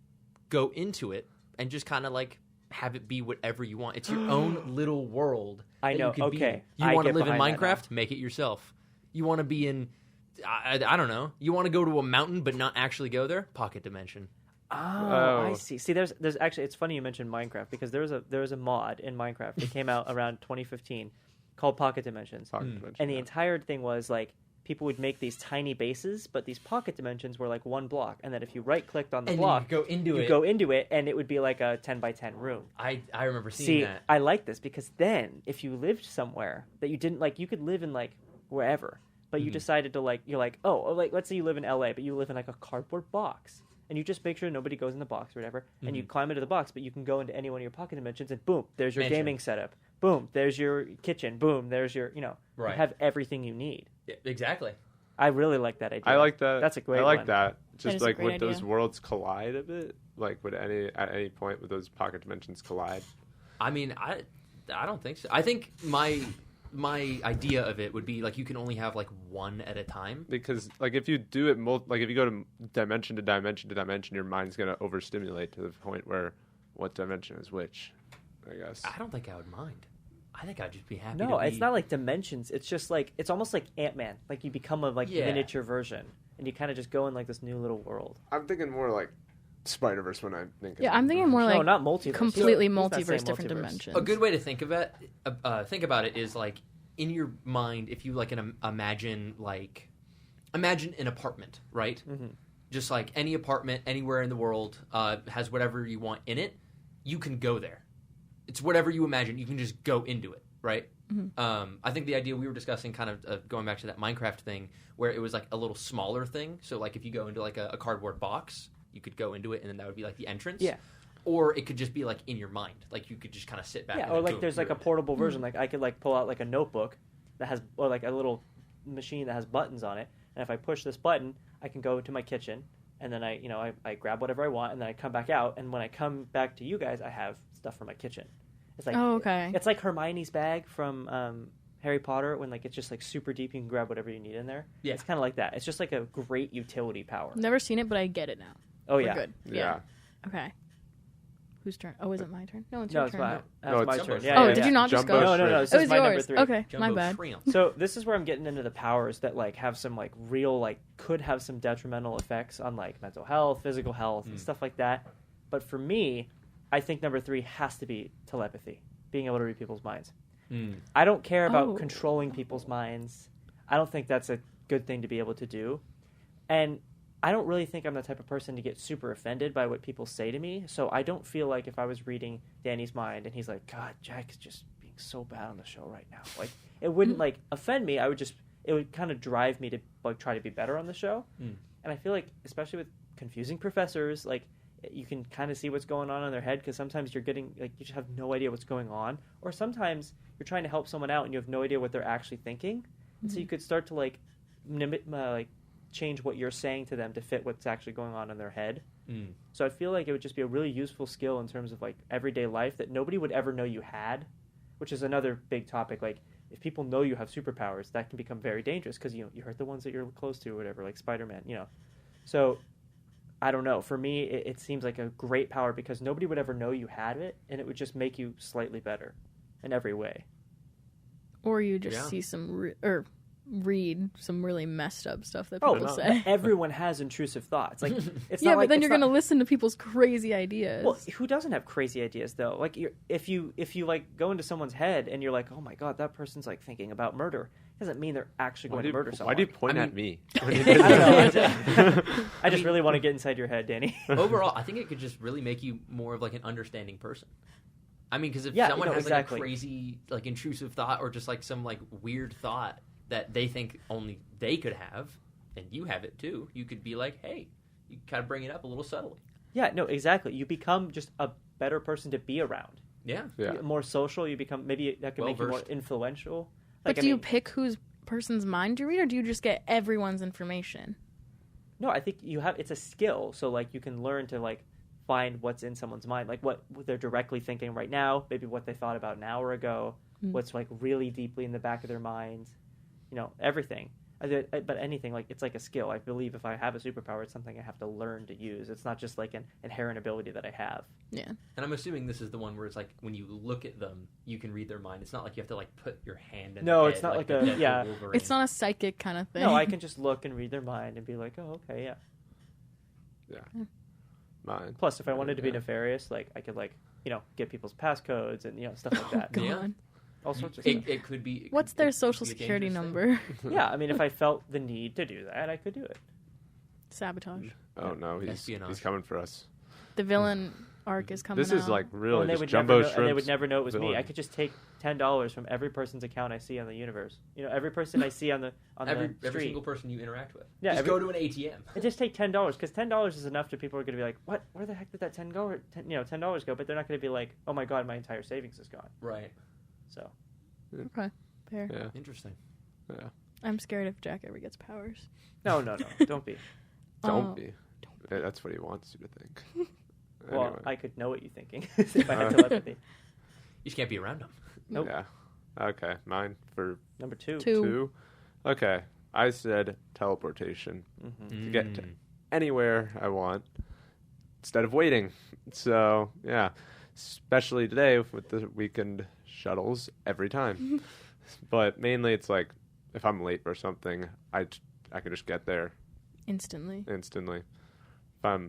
go into it, and just kind of like have it be whatever you want. It's your own little world. I that know, You can be okay. in. You I want to get live in behind that now. Minecraft? Make it yourself. You want to be in. I don't know. You want to go to a mountain but not actually go there? Pocket dimension. Oh, Oh. I see. See, there's actually it's funny you mentioned Minecraft because there was a mod in Minecraft that came out around 2015 called Pocket Dimensions, Pocket dimension, and the yeah. entire thing was like people would make these tiny bases, but these pocket dimensions were like one block, and then if you right clicked on the And block, you go into you it. go into it, and it would be like a 10 by 10 room. I remember seeing See, that. I like this because then if you lived somewhere that you didn't like, you could live in like wherever, but you decided to like, you're like, oh, like let's say you live in LA, but you live in like a cardboard box. And you just make sure nobody goes in the box or whatever, and you climb into the box, but you can go into any one of your pocket dimensions, and boom, there's your Mansion. gaming setup. Boom, there's your kitchen. Boom, there's your, you Right. have everything you need. Yeah, exactly. I really like that idea. I like that. That's a great I like one. that. is Just a like great would those idea. worlds collide a bit? Like would at any point would those pocket dimensions collide? I mean, I don't think so. I think my idea of it would be like you can only have like one at a time. Because like if you do it like if you go to dimension to dimension to dimension, your mind's gonna overstimulate to the point where what dimension is which, I guess. I don't think I would mind. I think I'd just be happy. No, to be... it's not like dimensions. It's just like it's almost like Ant-Man. Like you become a like Yeah. miniature version, and you kind of just go in like this new little world. I'm thinking more like Spider-Verse when I think. Yeah, I'm thinking more no, like not multiverse. completely He's not saying multiverse, different multiverse. dimensions. A good way to think of it, think about it, is like in your mind. If you like imagine an apartment, right? Mm-hmm. Just like any apartment anywhere in the world has whatever you want in it. You can go there. It's whatever you imagine. You can just go into it, right? I think the idea we were discussing, kind of going back to that Minecraft thing, where it was like a little smaller thing. So like if you go into like a cardboard box, you could go into it, and then that would be like the entrance. Yeah. Or it could just be like in your mind, like you could just kind of sit back. Yeah, and or then like go there's like through a it. portable version. Like I could like pull out like a notebook that has, or like a little machine that has buttons on it, and if I push this button, I can go to my kitchen, and then I grab whatever I want, and then I come back out, and when I come back to you guys, I have stuff for my kitchen. It's like Oh, okay. It's like Hermione's bag from Harry Potter when like it's just like super deep, you can grab whatever you need in there. Yeah. It's kind of like that. It's just like a great utility power. Never seen it, but I get it now. Oh We're yeah, good. Yeah. Okay. Whose turn? Oh, is it my turn? No, it's no, your it's turn. my No, my it's turn. Jumbo's Yeah, turn. Oh, yeah, did yeah. you not just Jumbo go? No, shrimp. this It is was my number yours. 3. Okay, Jumbo my bad. shrimp. So this is where I'm getting into the powers that like have some like real like could have some detrimental effects on like mental health, physical health, and stuff like that. But for me, I think number 3 has to be telepathy, being able to read people's minds. I don't care about Oh. controlling people's minds. I don't think that's a good thing to be able to do. And I don't really think I'm the type of person to get super offended by what people say to me. So I don't feel like if I was reading Danny's mind and he's like, God, Jack is just being so bad on the show right now. Like it wouldn't like offend me. It would kind of drive me to like try to be better on the show. And I feel like, especially with confusing professors, like you can kind of see what's going on in their head because sometimes you're getting like you just have no idea what's going on, or sometimes you're trying to help someone out and you have no idea what they're actually thinking, and so you could start to like change what you're saying to them to fit what's actually going on in their head. So I feel like it would just be a really useful skill in terms of like everyday life that nobody would ever know you had, which is another big topic. Like if people know you have superpowers, that can become very dangerous because you hurt the ones that you're close to or whatever, like Spider-Man, So I don't know. For me, it seems like a great power because nobody would ever know you had it, and it would just make you slightly better. in every way. Or you just Yeah. see some read some really messed up stuff that people no. say. Everyone has intrusive thoughts. Like, it's Yeah, not but like then it's you're not- gonna listen to people's crazy ideas. Well, who doesn't have crazy ideas though? Like, if you like go into someone's head and you're like, oh my god, that person's like thinking about murder, doesn't mean they're actually going to murder someone. Why do you point at me? I don't know. I just really want to get inside your head, Danny. Overall, I think it could just really make you more of like an understanding person. I mean, because if Yeah, someone no, has exactly. like a crazy, like intrusive thought, or just like some like weird thought that they think only they could have, and you have it too, you could be like, hey, you kind of bring it up a little subtly. Yeah, no, exactly. You become just a better person to be around. Yeah. Yeah. More social. You become, maybe that can make you more Well-versed. influential. but Like, do you pick whose person's mind you read, or do you just get everyone's information? No, I think it's a skill. So like you can learn to like find what's in someone's mind, like what they're directly thinking right now, maybe what they thought about an hour ago, what's like really deeply in the back of their mind, everything. But anything, like, it's like a skill. I believe if I have a superpower, it's something I have to learn to use. It's not just like an inherent ability that I have. Yeah. And I'm assuming this is the one where it's like when you look at them, you can read their mind. It's not like you have to like put your hand in. No, their it's head, not like the a- Deadpool yeah. Wolverine. It's not a psychic kind of thing. No, I can just look and read their mind and be like, oh, okay, yeah. Yeah. Mine. Plus, if I wanted to be Yeah. nefarious, like, I could, like, get people's passcodes and, stuff like that. God. Yeah. All sorts of stuff. It could be. What's their social be a security dangerous number? Yeah, I mean, if I felt the need to do that, I could do it. Sabotage. Oh no, he's Espionage. coming for us. The villain arc is coming This is out. like really and they just would jumbo never know, shrimp. and they would never know it was me. villain. I could just take $10 from every person's account I see on the universe. Every person I see on the every street. single person you interact with. Yeah, Just every- go to an ATM. And just take $10 because $10 is enough to people are going to be like, what? Where the heck did that $10 go? But they're not going to be like, oh my god, my entire savings is gone. Right. So Okay, fair. Yeah. Interesting. Yeah. I'm scared if Jack ever gets powers. no, don't be. Don't Oh, be. Yeah, that's what he wants you to think. Well, Anyway. I could know what you're thinking if I had telepathy. You just can't be around them. Nope. Yeah. Okay. Mine for Number 2. two. Okay. I said teleportation Mm-hmm. to get to anywhere I want instead of waiting. So yeah, especially today with the weekend shuttles every time. But mainly it's like if I'm late for something, I can just get there instantly. instantly. If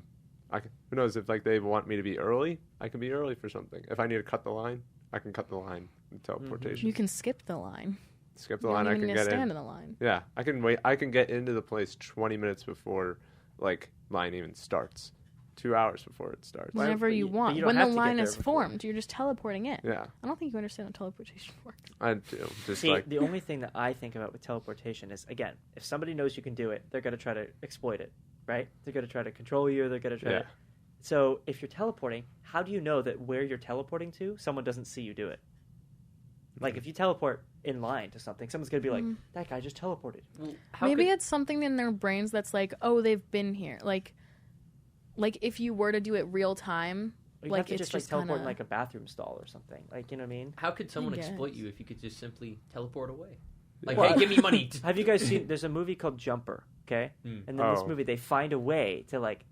who knows, if like they want me to be early, I can be early for something. If I need to cut the line, I can cut the line with teleportation. You can skip the line. Skip the You line, don't I even can need to get stand in. in the line. Yeah, I can wait. I can get into the place 20 minutes before like line even starts. 2 hours before it starts. Why- Whenever but you you- but want. you don't When the have to get line there is before. formed, you're just teleporting in. Yeah, I don't think you understand how teleportation works. I do. Just See, like the only thing that I think about with teleportation is, again, if somebody knows you can do it, they're going to try to exploit it, right? They're going to try to control you. They're going to try Yeah. to... So if you're teleporting, how do you know that where you're teleporting to, someone doesn't see you do it? Like, if you teleport in line to something, someone's going to be like, that guy just teleported. Well, Maybe it's something in their brains that's like, oh, they've been here. Like if you were to do it real time, Or you like have to it's just, like, just teleport kinda... in, like, a bathroom stall or something. Like, you know what I mean? How could someone guess. exploit you if you could just simply teleport away? Like, Well, hey, give me money. Have you guys seen... There's a movie called Jumper, okay? Mm. And in this Oh. movie, they find a way to, like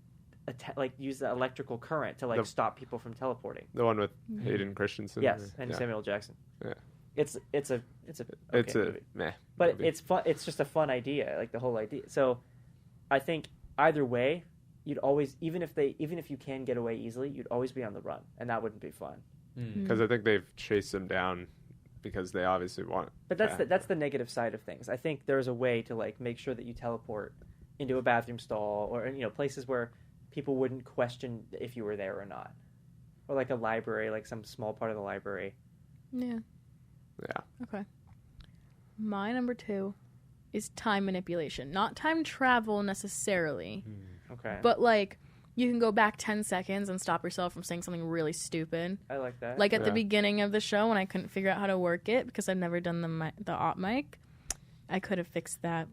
use the electrical current to, like, The- stop people from teleporting. the one with Hayden Christensen. Yes, and yeah. Samuel Jackson. Yeah. It's a okay It's a movie. meh. But movie. it's fun. It's just a fun idea, like the whole idea. So, I think either way, you'd always, even if you can get away easily, you'd always be on the run, and that wouldn't be fun. Because I think they've chased them down because they obviously want. But that's the negative side of things. I think there's a way to like make sure that you teleport into a bathroom stall or places where people wouldn't question if you were there or not, or like a library, like some small part of the library. Yeah. Yeah. Okay. My number 2 is time manipulation. Not time travel necessarily, Okay, but like you can go back 10 seconds and stop yourself from saying something really stupid. I like that. Like at the Yeah. beginning of the show when I couldn't figure out how to work it because I'd never done the op mic, I could have fixed that.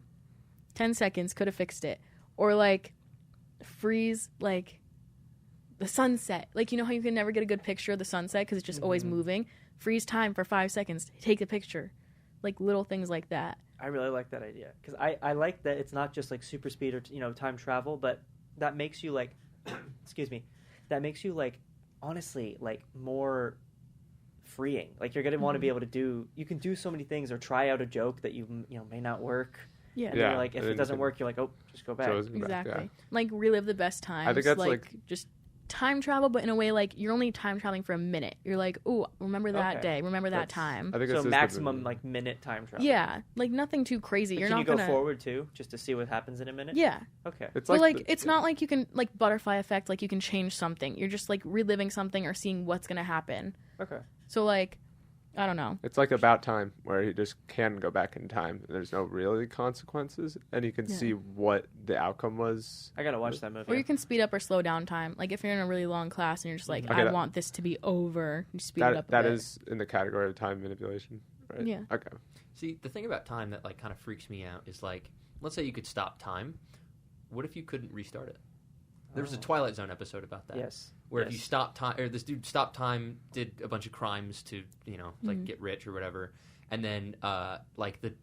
10 seconds could have fixed it. Or like freeze like the sunset. Like you know how you can never get a good picture of the sunset because it's just always moving? Freeze time for 5 seconds. Take the picture. Like little things like that. I really like that idea because I like that it's not just like super speed or time travel, but that makes you like, excuse me, that makes you like honestly like more freeing. Like you're gonna want to be able to do. You can do so many things or try out a joke that you may not work. Yeah. And then you're like, if it doesn't work, you're like, oh, just go back. Exactly. Like relive the best times. I think that's like just time travel, but in a way like you're only time traveling for a minute. You're like, ooh, remember that day, remember that time. I think so maximum like minute time travel. Yeah, like nothing too crazy. But you're can not you go gonna forward too, just to see what happens in a minute? Yeah. Okay. It's but like it's not like you can like butterfly effect. Like you can change something. You're just like reliving something or seeing what's gonna happen. Okay. So like, I don't know. It's like About Time, where he just can go back in time. There's no really consequences, and you can see what the outcome was. I gotta watch that movie. Or you can speed up or slow down time. Like if you're in a really long class and you're just like, I want this to be over, you speed it up a That bit. is in the category of time manipulation, right? Yeah. Okay. See, the thing about time that like kind of freaks me out is like, let's say you could stop time. What if you couldn't restart it? There was a Twilight Zone episode about that. Yes. Where if you stop time, or this dude stopped time, did a bunch of crimes to, like get rich or whatever, and then like the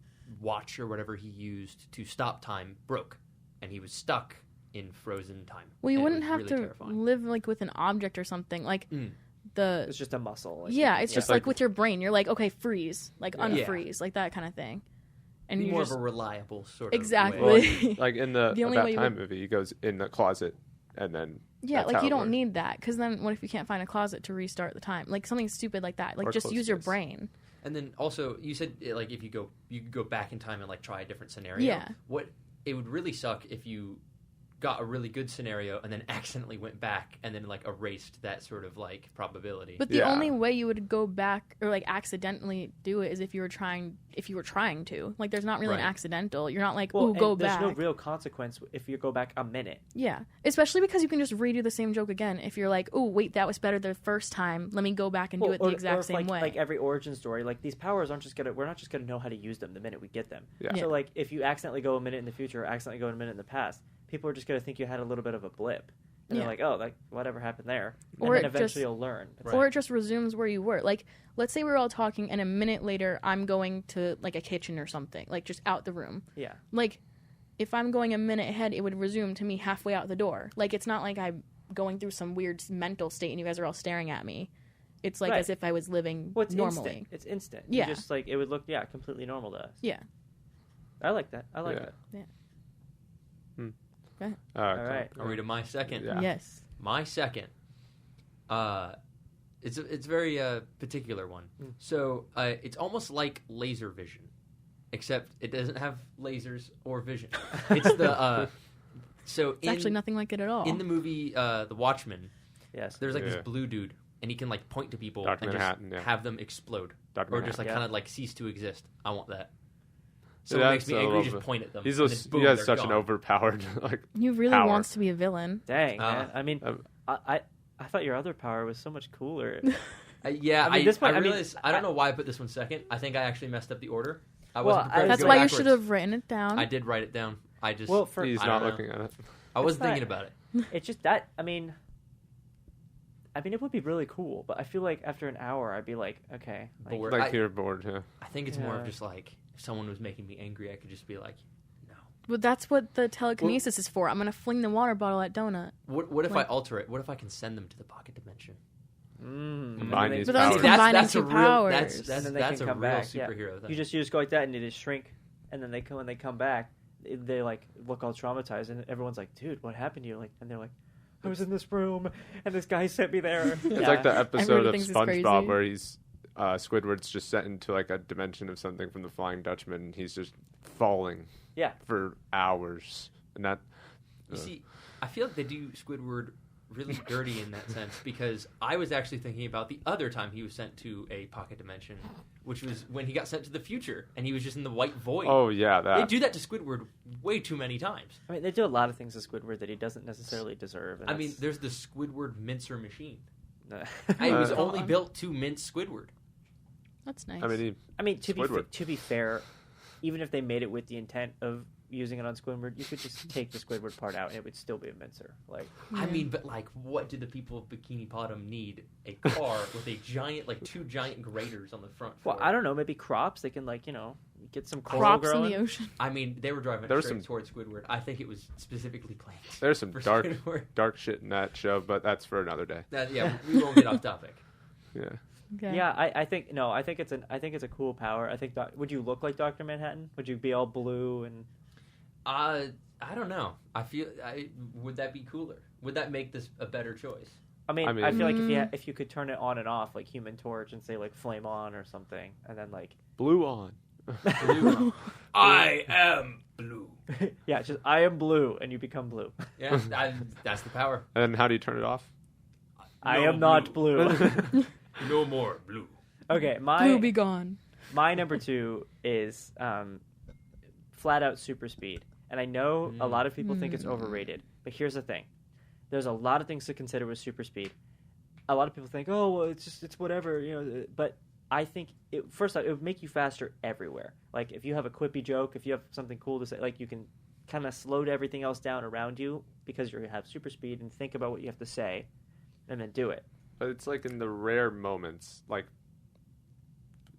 watch or whatever he used to stop time broke, and he was stuck in frozen time. Well, you And it wouldn't was have really to terrifying. live like with an object or something. Like It's just a muscle. It's just like with your brain. You're like, okay, freeze, like Yeah. unfreeze, like that kind of thing. And Be you more just of a reliable sort of exactly. way. Like in the only About way you Time would- movie, he goes in the closet, and then yeah, that's like how you it don't works. need that because then what if you can't find a closet to restart the time? Like something stupid like that. Like Or just close use your space. brain. And then also, you said like if you could go back in time and like try a different scenario. Yeah. What it would really suck if you got a really good scenario and then accidentally went back and then like erased that sort of like probability. But the Yeah. only way you would go back or like accidentally do it is if you were trying to. Like there's not really an Right. accidental. You're not like, Well, ooh, go there's back. no real consequence if you go back a minute. Yeah. Especially because you can just redo the same joke again. If you're like, oh, wait, that was better the first time. Let me go back and do it the exact if, same way. Like every origin story, like these powers we're not just gonna know how to use them the minute we get them. Yeah. So like if you accidentally go a minute in the future or accidentally go a minute in the past, people are just gonna think you had a little bit of a blip. And they're like, oh, like whatever happened there. And Or then it eventually just- you'll learn. Or it just resumes where you were. Like, let's say we're all talking and a minute later I'm going to like a kitchen or something. Like just out the room. Yeah. Like, if I'm going a minute ahead, it would resume to me halfway out the door. Like, it's not like I'm going through some weird mental state and you guys are all staring at me. It's like Right. as if I was living Well, it's normally. instant. It's instant. Yeah. You just like it would look completely normal to us. Yeah. I like that. I like Yeah. that. All right. Are we to my second? Yeah. Yes. My second. It's very particular one. So it's almost like laser vision, except it doesn't have lasers or vision. It's the It's actually nothing like it at all. in the movie The Watchmen. Yes. There's like Yeah. this blue dude, and he can like point to people Dr. and Manhattan, just yeah. have them explode, Dr. or just like Manhattan. kind of like cease to exist. I want that. So Yeah, it makes me that's a angry. little Just bit- point at them. He and then boom, has they're such gone. an overpowered like. he really power. wants to be a villain. Dang, man. I mean, Um, I thought your other power was so much cooler. Yeah, I mean, this one- I mean, realized I don't know why I put this one second. I think I actually messed up the order. I Well, wasn't prepared to That's go why you backwards. should have written it down. I did write it down. I just Well, for He's I not don't know. looking at it. I wasn't It's thinking not- about it. It's just that. I mean, it would be really cool, but I feel like after an hour, I'd be like, okay, like, Bored. Like you're bored, yeah. I think it's more of Yeah. just like if someone was making me angry, I could just be like, no. But that's what the telekinesis is for. I'm going to fling the water bottle at Donut. What if Like- I alter it? What if I can send them to the pocket dimension? Combine these But that's powers. combining that's two a real, powers. That's And then they that's can a come real back, yeah. superhero thing. you just go like that, and they just shrink, and then when they come back, they like look all traumatized, and everyone's like, "Dude, what happened to you?" Like, and they're like, "I was in this room, and this guy sent me there." It's like the episode of thinks it's crazy. SpongeBob where he's Squidward's just sent into like a dimension of something from the Flying Dutchman. And he's just falling. Yeah. For hours, and that. You see, I feel like they do Squidward really dirty in that sense because I was actually thinking about the other time he was sent to a pocket dimension, which was when he got sent to the future and he was just in the white void. Oh yeah, They that. do that to Squidward way too many times. I mean, they do a lot of things to Squidward that he doesn't necessarily deserve. And I mean, there's the Squidward mincer machine. that's- It was Uh, only built to mince Squidward. That's nice. I mean, to be fair, even if they made it with the intent of using it on Squidward, you could just take the Squidward part out and it would still be a mincer. Like, I mean, but like, what do the people of Bikini Bottom need? A car with a giant, like two giant graters on the front. well, for? I don't know, maybe crops. They can get some coral Crops in growing. the ocean. I mean, they were driving There was straight some- towards Squidward. I think it was specifically planned. there's some for dark, Squidward. dark shit in that show, but that's for another day. We won't get off topic. Yeah. Okay. Yeah, I think it's a cool power. I think would you look like Dr. Manhattan? Would you be all blue and? I don't know. Would that be cooler? Would that make this a better choice? I mean, I feel like if you could turn it on and off, like Human Torch, and say like flame on or something, and then like Blue on. Blue. I am blue. Yeah, just I am blue, and you become blue. Yeah, that's the power. And then how do you turn it off? I am not blue. No more blue. Okay, Blue be gone. my number 2 is flat out super speed, and I know a lot of people think it's overrated, but here's the thing: there's a lot of things to consider with super speed. A lot of people think, oh, well, it's whatever, but I think first off, it would make you faster everywhere. Like if you have a quippy joke, if you have something cool to say, like you can kind of slow everything else down around you because you have super speed and think about what you have to say, and then do it. But it's like in the rare moments. Like,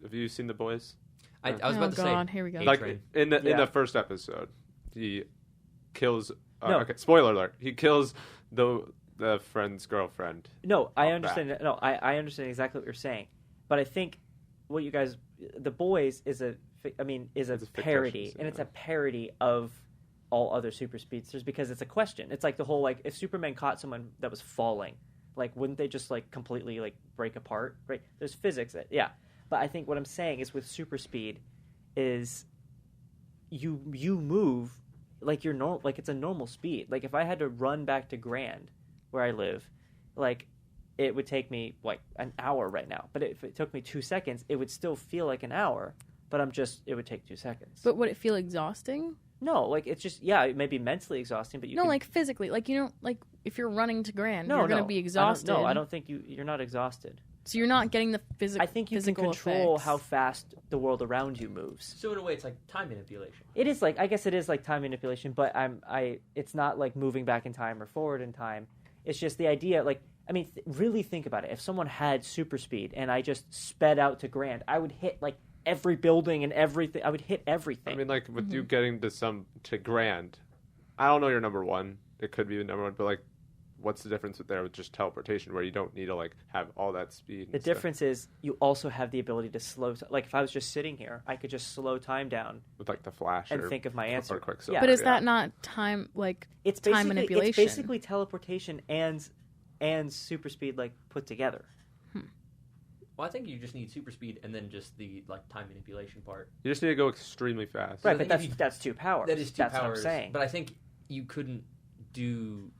have you seen The Boys? I was about to God, say. here we go. Like A-Train. in the first episode, he kills. No. Okay, spoiler alert. He kills the friend's girlfriend. No, I understand. No, I understand exactly what you're saying, but I think what you guys, The Boys is a parody, fictitious, and it's yeah. a parody of all other super speedsters because it's a question. It's like the whole like if Superman caught someone that was falling, like wouldn't they just like completely like break apart? Right? There's physics. Yeah, but I think what I'm saying is with super speed, is you move like you're normal, like it's a normal speed. Like if I had to run back to Grand, where I live, like it would take me like an hour right now. But if it took me 2 seconds, it would still feel like an hour. But it would take 2 seconds. But would it feel exhausting? No, like it's just it may be mentally exhausting, but like physically, like like if you're running to Grand, you're no, gonna be exhausted. I don't think you're not exhausted. So you're not getting the physical. I think you can control how fast the world around you moves. So in a way, it's like time manipulation. It is like, I guess it is like time manipulation, but it's not like moving back in time or forward in time. It's just the idea, like, I mean, really think about it. If someone had super speed and I just sped out to Grand, I would hit like every building and everything. I would hit everything. I mean, like with you getting to Grand, I don't know your number one. It could be the number one, but like, what's the difference with just teleportation, where you don't need to like have all that speed? The difference is you also have the ability to slow. Like if I was just sitting here, I could just slow time down with like the flash and think of my answer. Quick Yeah. But is that not time it's time manipulation? It's basically teleportation and super speed like put together. Well, I think you just need super speed and then just the like time manipulation part. You just need to go extremely fast. Right, but that's 2 powers. That is 2 that's powers. What I'm saying. But I think you couldn't do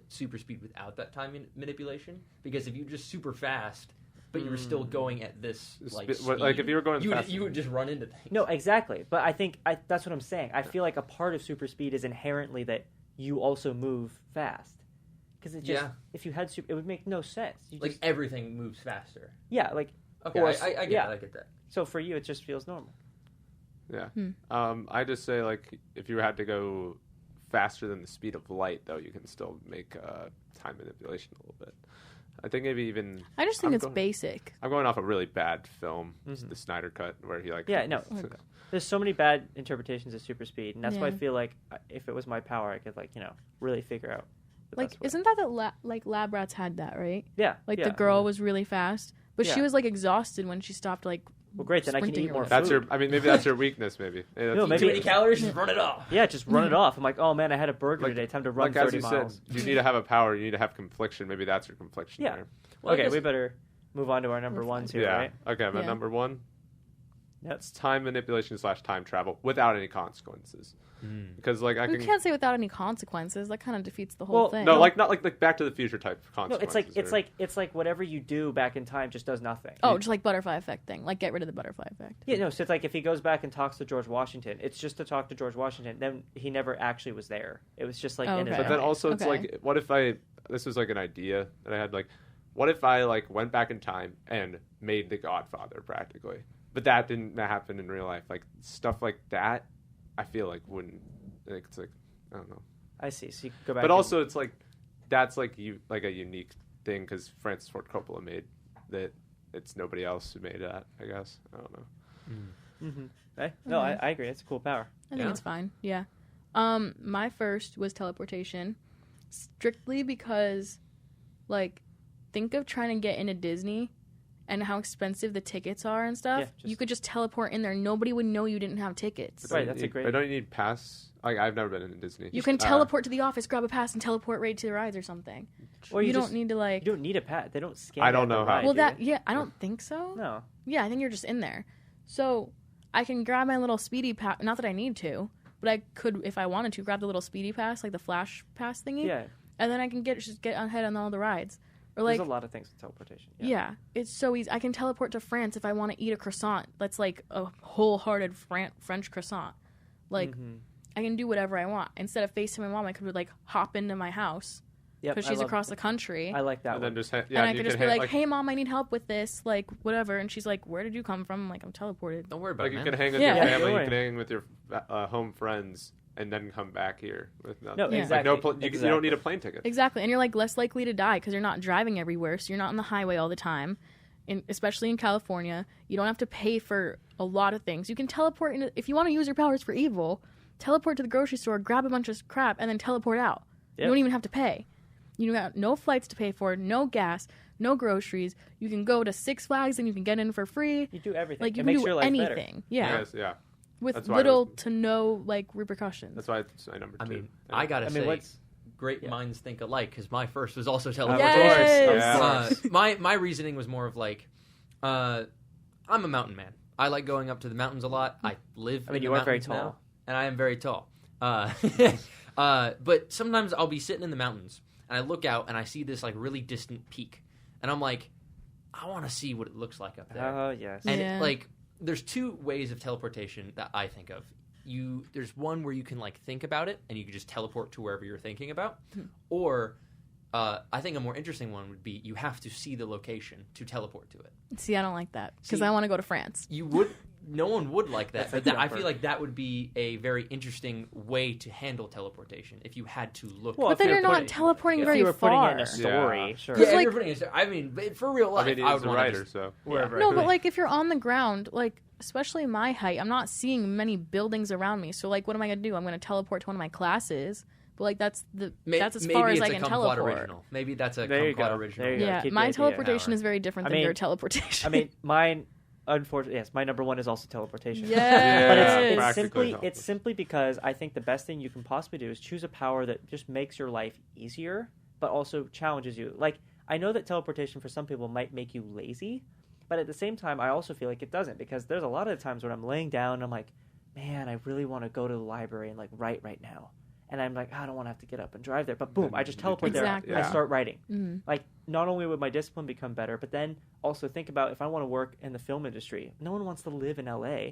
super speed without that time manipulation, because if you just super fast but you were still going at this like speed, like if you were going fast, you would just run into things. No, exactly. But I think that's what I'm saying. I feel like a part of super speed is inherently that you also move fast. Because if you had super, it would make no sense. Everything moves faster. Yeah, like okay, I get that. So for you, it just feels normal. Yeah. I just say like if you had to go faster than the speed of light, though, you can still make time manipulation a little bit. I think maybe even. I just think it's basic. I'm going off a really bad film, the Snyder Cut, where he like. Yeah, no. There's so many bad interpretations of super speed, and that's why I feel like if it was my power, I could really figure out. Like, isn't that Lab Rats had that, right? Yeah. Like the girl was really fast, but she was like exhausted when she stopped like. Well, great. Then I can eat more That's food. maybe that's your weakness. Maybe. Maybe too many calories. Just run it off. Yeah, just run it off. I'm like, oh man, I had a burger today. Time to run 30 miles. Said, you need to have a power. You need to have confliction. Maybe that's your confliction. Yeah. There. Well, okay, we better move on to our number ones here, right? Okay, my number one. Yep. It's time manipulation / time travel without any consequences. Because like you can't say without any consequences. That kind of defeats the whole thing. No, like not like Back to the Future type consequences. No, it's like whatever you do back in time just does nothing. Oh, just like butterfly effect thing. Like get rid of the butterfly effect. Yeah, no. So it's like if he goes back and talks to George Washington, it's just to talk to George Washington. Then he never actually was there. It was just like in his But then also it's like, what if this was like an idea that I had, like, what if I like went back in time and made The Godfather practically? But that didn't happen in real life. Like stuff like that, I feel like wouldn't. It's like, I don't know. I see. So you go back. But also, it's like that's like a unique thing because Francis Ford Coppola made that. It's nobody else who made that. I guess I don't know. Hey? No, I agree. It's a cool power. I think it's fine. Yeah. My first was teleportation, strictly because, like, think of trying to get into Disney, and how expensive the tickets are and stuff, Yeah, you could just teleport in there. Nobody would know you didn't have tickets. Right, that's a great... But don't you need pass? Like, I've never been in Disney. You can teleport to the office, grab a pass, and teleport right to the rides or something. Or you don't need to, like... You don't need a pass. They don't scan I don't at the know how. ride, Well, do you? I don't think so. No. Yeah, I think you're just in there. So I can grab my little speedy pass. Not that I need to, but I could, if I wanted to, grab the little speedy pass, like the flash pass thingy. Yeah. And then I can get ahead on all the rides. Or like, There's a lot of things with teleportation. yeah, it's so easy. I can teleport to France if I want to eat a croissant. That's like a wholehearted French croissant. Like, I can do whatever I want. Instead of FaceTime my mom, I could like hop into my house Yep, because she's across the country. I like that And one. then just and I could just be like, "Hey, mom, I need help with this, like whatever." And she's like, "Where did you come from?" I'm like, "I'm teleported." Don't worry about like it, you man. can hang with Yeah. your Yeah, family, don't you can hang with your home friends, and then come back here with nothing. No, Yeah. exactly. Like you don't need a plane ticket. Exactly, and you're like less likely to die because you're not driving everywhere, so you're not on the highway all the time. Especially in California, you don't have to pay for a lot of things. You can teleport if you want to use your powers for evil. Teleport to the grocery store, grab a bunch of crap, and then teleport out. Yep. You don't even have to pay. You got no flights to pay for, no gas, no groceries. You can go to Six Flags and you can get in for free. You do everything. Like you it can makes do your life better. anything. Yeah, Yes, yeah. with That's why little to no like repercussions. That's why it's my number 2. I mean, Yeah. I gotta say, what's... great yeah. minds think alike because my first was also Of teleportation. Yes! course. Yeah. My reasoning was more of like, I'm a mountain man. I like going up to the mountains a lot. I live. I mean, in you the are very mountains now, tall. and I am very tall. But sometimes I'll be sitting in the mountains and I look out and I see this like really distant peak, and I'm like, I want to see what it looks like up there. Oh, yes. And Yeah. like, there's two ways of teleportation that I think of. There's one where you can like think about it and you can just teleport to wherever you're thinking about, or I think a more interesting one would be you have to see the location to teleport to it. See, I don't like that because See- I want to go to France. You would. No one would like that, That's a but I jumper. feel like that would be a very interesting way to handle teleportation if you had to look. Well, But if then you're you're not putting- teleporting if very you were putting far. it in a story, Yeah. sure. yeah, like- you're putting it- I mean, but for real life, I mean, I he's would a want writer, to. so Wherever. No, but like if you're on the ground, like especially my height, I'm not seeing many buildings around me. So like, what am I gonna do? I'm gonna teleport to one of my classes. But like that's as far as I can teleport. Original. Maybe that's a There you Kumquat go. original. There you go. Yeah, Keep my the idea. teleportation Hour. is very different I than mean- your teleportation. I mean, mine, unfortunately, yes, my number 1 is also teleportation. Yes. But Yeah, it's practically simply it's simply because I think the best thing you can possibly do is choose a power that just makes your life easier, but also challenges you. Like, I know that teleportation for some people might make you lazy, but at the same time, I also feel like it doesn't, because there's a lot of times when I'm laying down and I'm like, man, I really want to go to the library and like write right now. And I'm like, I don't want to have to get up and drive there. But boom, I just teleport Exactly. there. I start writing. Mhm. Like, not only would my discipline become better, but then also think about if I want to work in the film industry. No one wants to live in LA.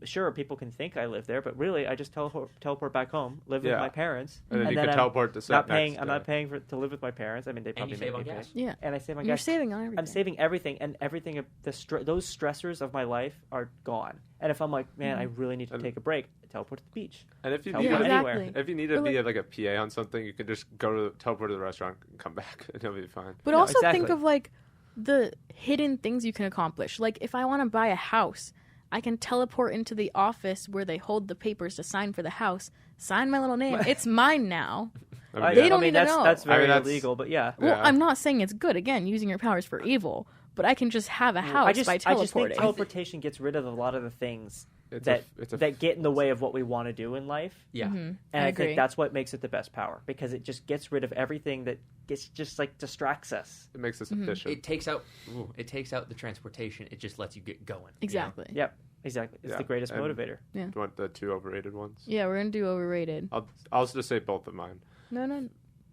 Sure, people can think I live there, but really, I just teleport back home, live with Yeah. my parents, and then you can I'm teleport to set not paying. next I'm to- not paying to live with my parents. I mean, they And probably you save make on me pay. gas. Yeah, And I save on and you're gas. saving on everything. I'm saving everything, and everything. Those stressors of my life are gone. And if I'm like, man, I really need to And- take a break, I teleport to the beach. And if you Teleport need, Yeah, anywhere. exactly. if you need to Or be like a PA on something, you can just teleport to the restaurant and come back, and it'll be fine. But No, also think exactly. of like the hidden things you can accomplish. Like if I want to buy a house, I can teleport into the office where they hold the papers to sign for the house, sign my little name. It's mine now. I mean, They yeah. don't I mean, need to that's know. that's very that's- illegal, but yeah. Well, Yeah. I'm not saying it's good. Again, using your powers for evil, but I can just have a house I just by think teleporting. teleportation gets rid of a lot of the things It's that it's a that get in the way of what we want to do in life. Yeah. Mhm. And I agree. think that's what makes it the best power, because it just gets rid of everything that gets just like distracts us. It makes us Mm-hmm. efficient. It takes out the transportation. It just lets you get going. you know? Exactly. Yep, exactly. It's Yeah, the greatest and- motivator. Do you want the 2 overrated ones? Yeah, we're gonna do overrated. I'll just say both of mine. No, we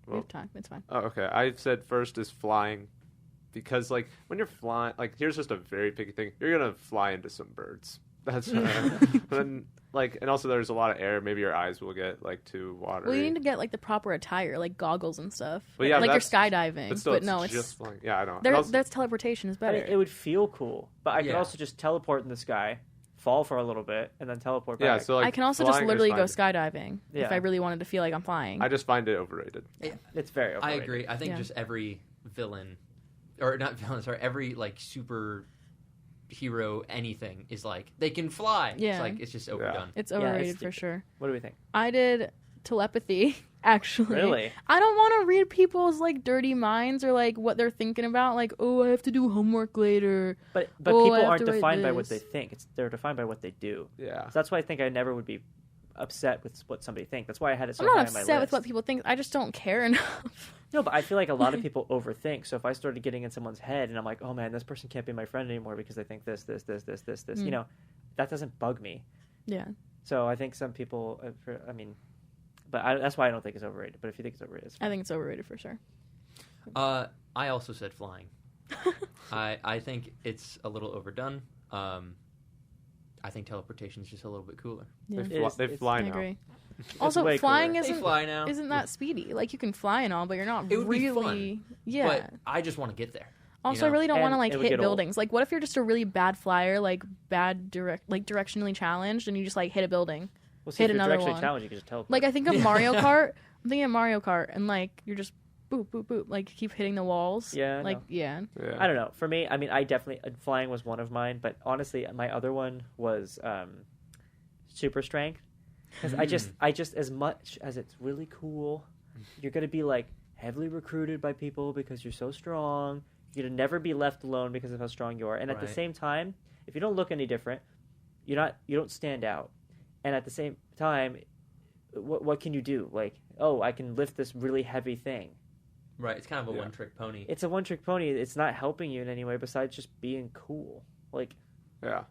Well- have time. It's fine. Oh, okay. I said first is flying, because like when you're flying, like here's just a very picky thing. You're gonna fly into some birds. That's then like, and also there's a lot of air. Maybe your eyes will get like too watery. Well, you need to get like the proper attire, like goggles and stuff. Well, yeah, like you're that's- skydiving. but still, But no, just flying. Yeah, I know. And there, also- that's teleportation is But better. it would feel cool. But I could Yeah. also just teleport in the sky, fall for a little bit, and then teleport yeah, back. so like I can also just flying is literally go fine. skydiving if Yeah. I really wanted to feel like I'm flying. I just find it overrated. It's very I overrated. agree. I think Yeah. just every villain, or not villain, sorry, every like super hero anything is like they can fly. Yeah. It's like it's just overdone. It's Yeah, it's overrated for stupid. sure. What do we think? I did telepathy Actually, Really? I don't want to read people's like dirty minds or like what they're thinking about. Like, oh, I have to do homework later. But Oh, I people have aren't to write defined by what this. they think. They're defined by what they do. Yeah. So that's why I think I never would be upset with what somebody thinks. That's why I had it so I'm not high on my upset with list. what people think. I just don't care enough. No, but I feel like a lot of people overthink. So if I started getting in someone's head and I'm like, oh man, this person can't be my friend anymore because they think this, you know, that doesn't bug me. Yeah. So I think some people, that's why I don't think it's overrated. But if you think it's overrated, it's I think it's overrated for sure. I also said flying. I think it's a little overdone. I think teleportation is just a little bit cooler. Yeah. They fly I now. agree. It's Also, way flying cooler. They fly now. isn't that speedy. Like, you can fly and all, but you're not It would be really... fun, Yeah. But I just want to get there. Also, you know? I really don't want to And like it would hit get old. buildings. Like, what if you're just a really bad flyer, like directionally challenged, and you just like hit a building? Well, see, hit if you're another directionally one. challenged, you can just teleport. Like, I think of Mario Kart. I'm thinking of Mario Kart, and like you're just boop boop boop, like keep hitting the walls. Yeah, I Like know. yeah. Yeah. I don't know. For me, I mean, I definitely flying was one of mine, but honestly, my other one was super strength. Because I just as much as it's really cool, you're gonna be like heavily recruited by people because you're so strong. You're gonna never be left alone because of how strong you are. And at the Right. same time, if you don't look any different, you don't stand out. And at the same time, what can you do? Like, oh, I can lift this really heavy thing. Right, it's kind of a Yeah. one-trick pony. It's a one-trick pony. It's not helping you in any way besides just being cool. Like, Yeah.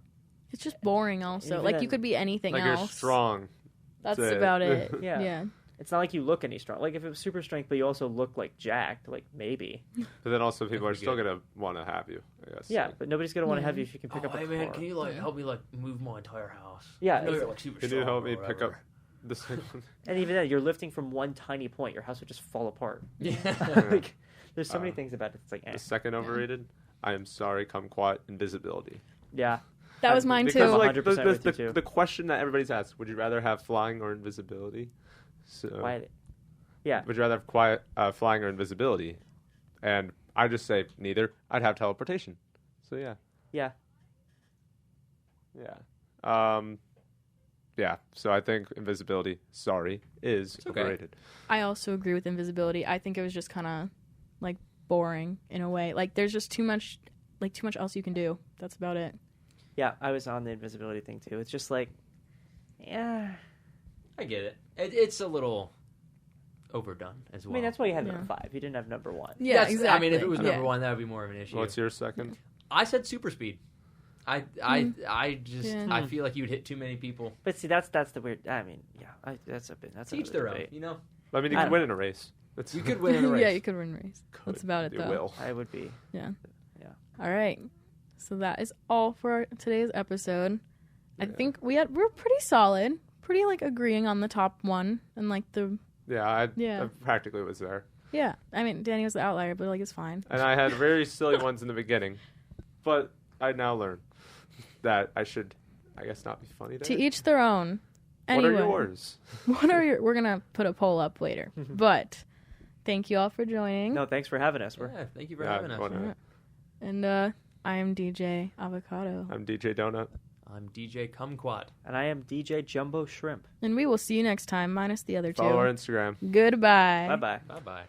It's just boring. Also, Even like you then- could be anything Like else. you're strong. That's That's it. about it. Yeah. Yeah. it's not like you look any strong. Like, if it was super strength, but you also look like jacked, like maybe. But then also people are That'd be still good. gonna want to have you. I guess. Yeah, Like, but nobody's gonna want to Yeah. have you if you can pick up a hey man, car. can you like help me like move my entire house? Yeah, I know it's- you're like super can strong. you help or me pick up whatever. this? And even then, you're lifting from one tiny point. Your house would just fall apart. Yeah. Like, there's so many things about it. It's like, The second overrated. I am sorry, Kumquat, invisibility. yeah. That was mine Because too. like 100% with you, too. the question that everybody's asked: would you rather have flying or invisibility? So Quiet. Yeah. would you rather have flying or invisibility? And I just say neither. I'd have teleportation. So yeah. Yeah. Yeah. Yeah. So I think invisibility, is okay. overrated. I also agree with invisibility. I think it was just kind of like boring in a way. Like there's just too much else you can do. That's about it. Yeah, I was on the invisibility thing, too. It's just like, yeah. I get it. It's a little overdone as well. I mean, that's why you had Yeah. number 5. You didn't have number 1. Yeah, That's- exactly. I mean, if it was number Yeah. one, that would be more of an issue. What's your second? I said super speed. I just Yeah. I feel like you would hit too many people. But see, that's the weird. I mean, yeah, that's To each another their own, debate. you know. I mean, you I can don't win in a race. That's You could win in a race. Yeah, you could win a race. Could. That's about it, You though. will. I would be. All right. So that is all for today's episode. I Yeah. think we're pretty solid, pretty like agreeing on the top one and like the Yeah, Yeah. I practically was there. yeah. I mean, Danny was the outlier, but like it's fine. And I had very silly ones in the beginning. But I now learn that I should, I guess, not be funny To it. each their own. What Anyway, are yours? What are your? We're gonna put a poll up later, but thank you all for joining. No, thanks for having us. Yeah, thank you for Yeah, having us. whatever. And I am DJ Avocado, I'm DJ Donut. I'm DJ Kumquat. And I am DJ Jumbo Shrimp. and we will see you next time, minus the other two. Follow our Instagram. Goodbye. Bye bye. Bye bye.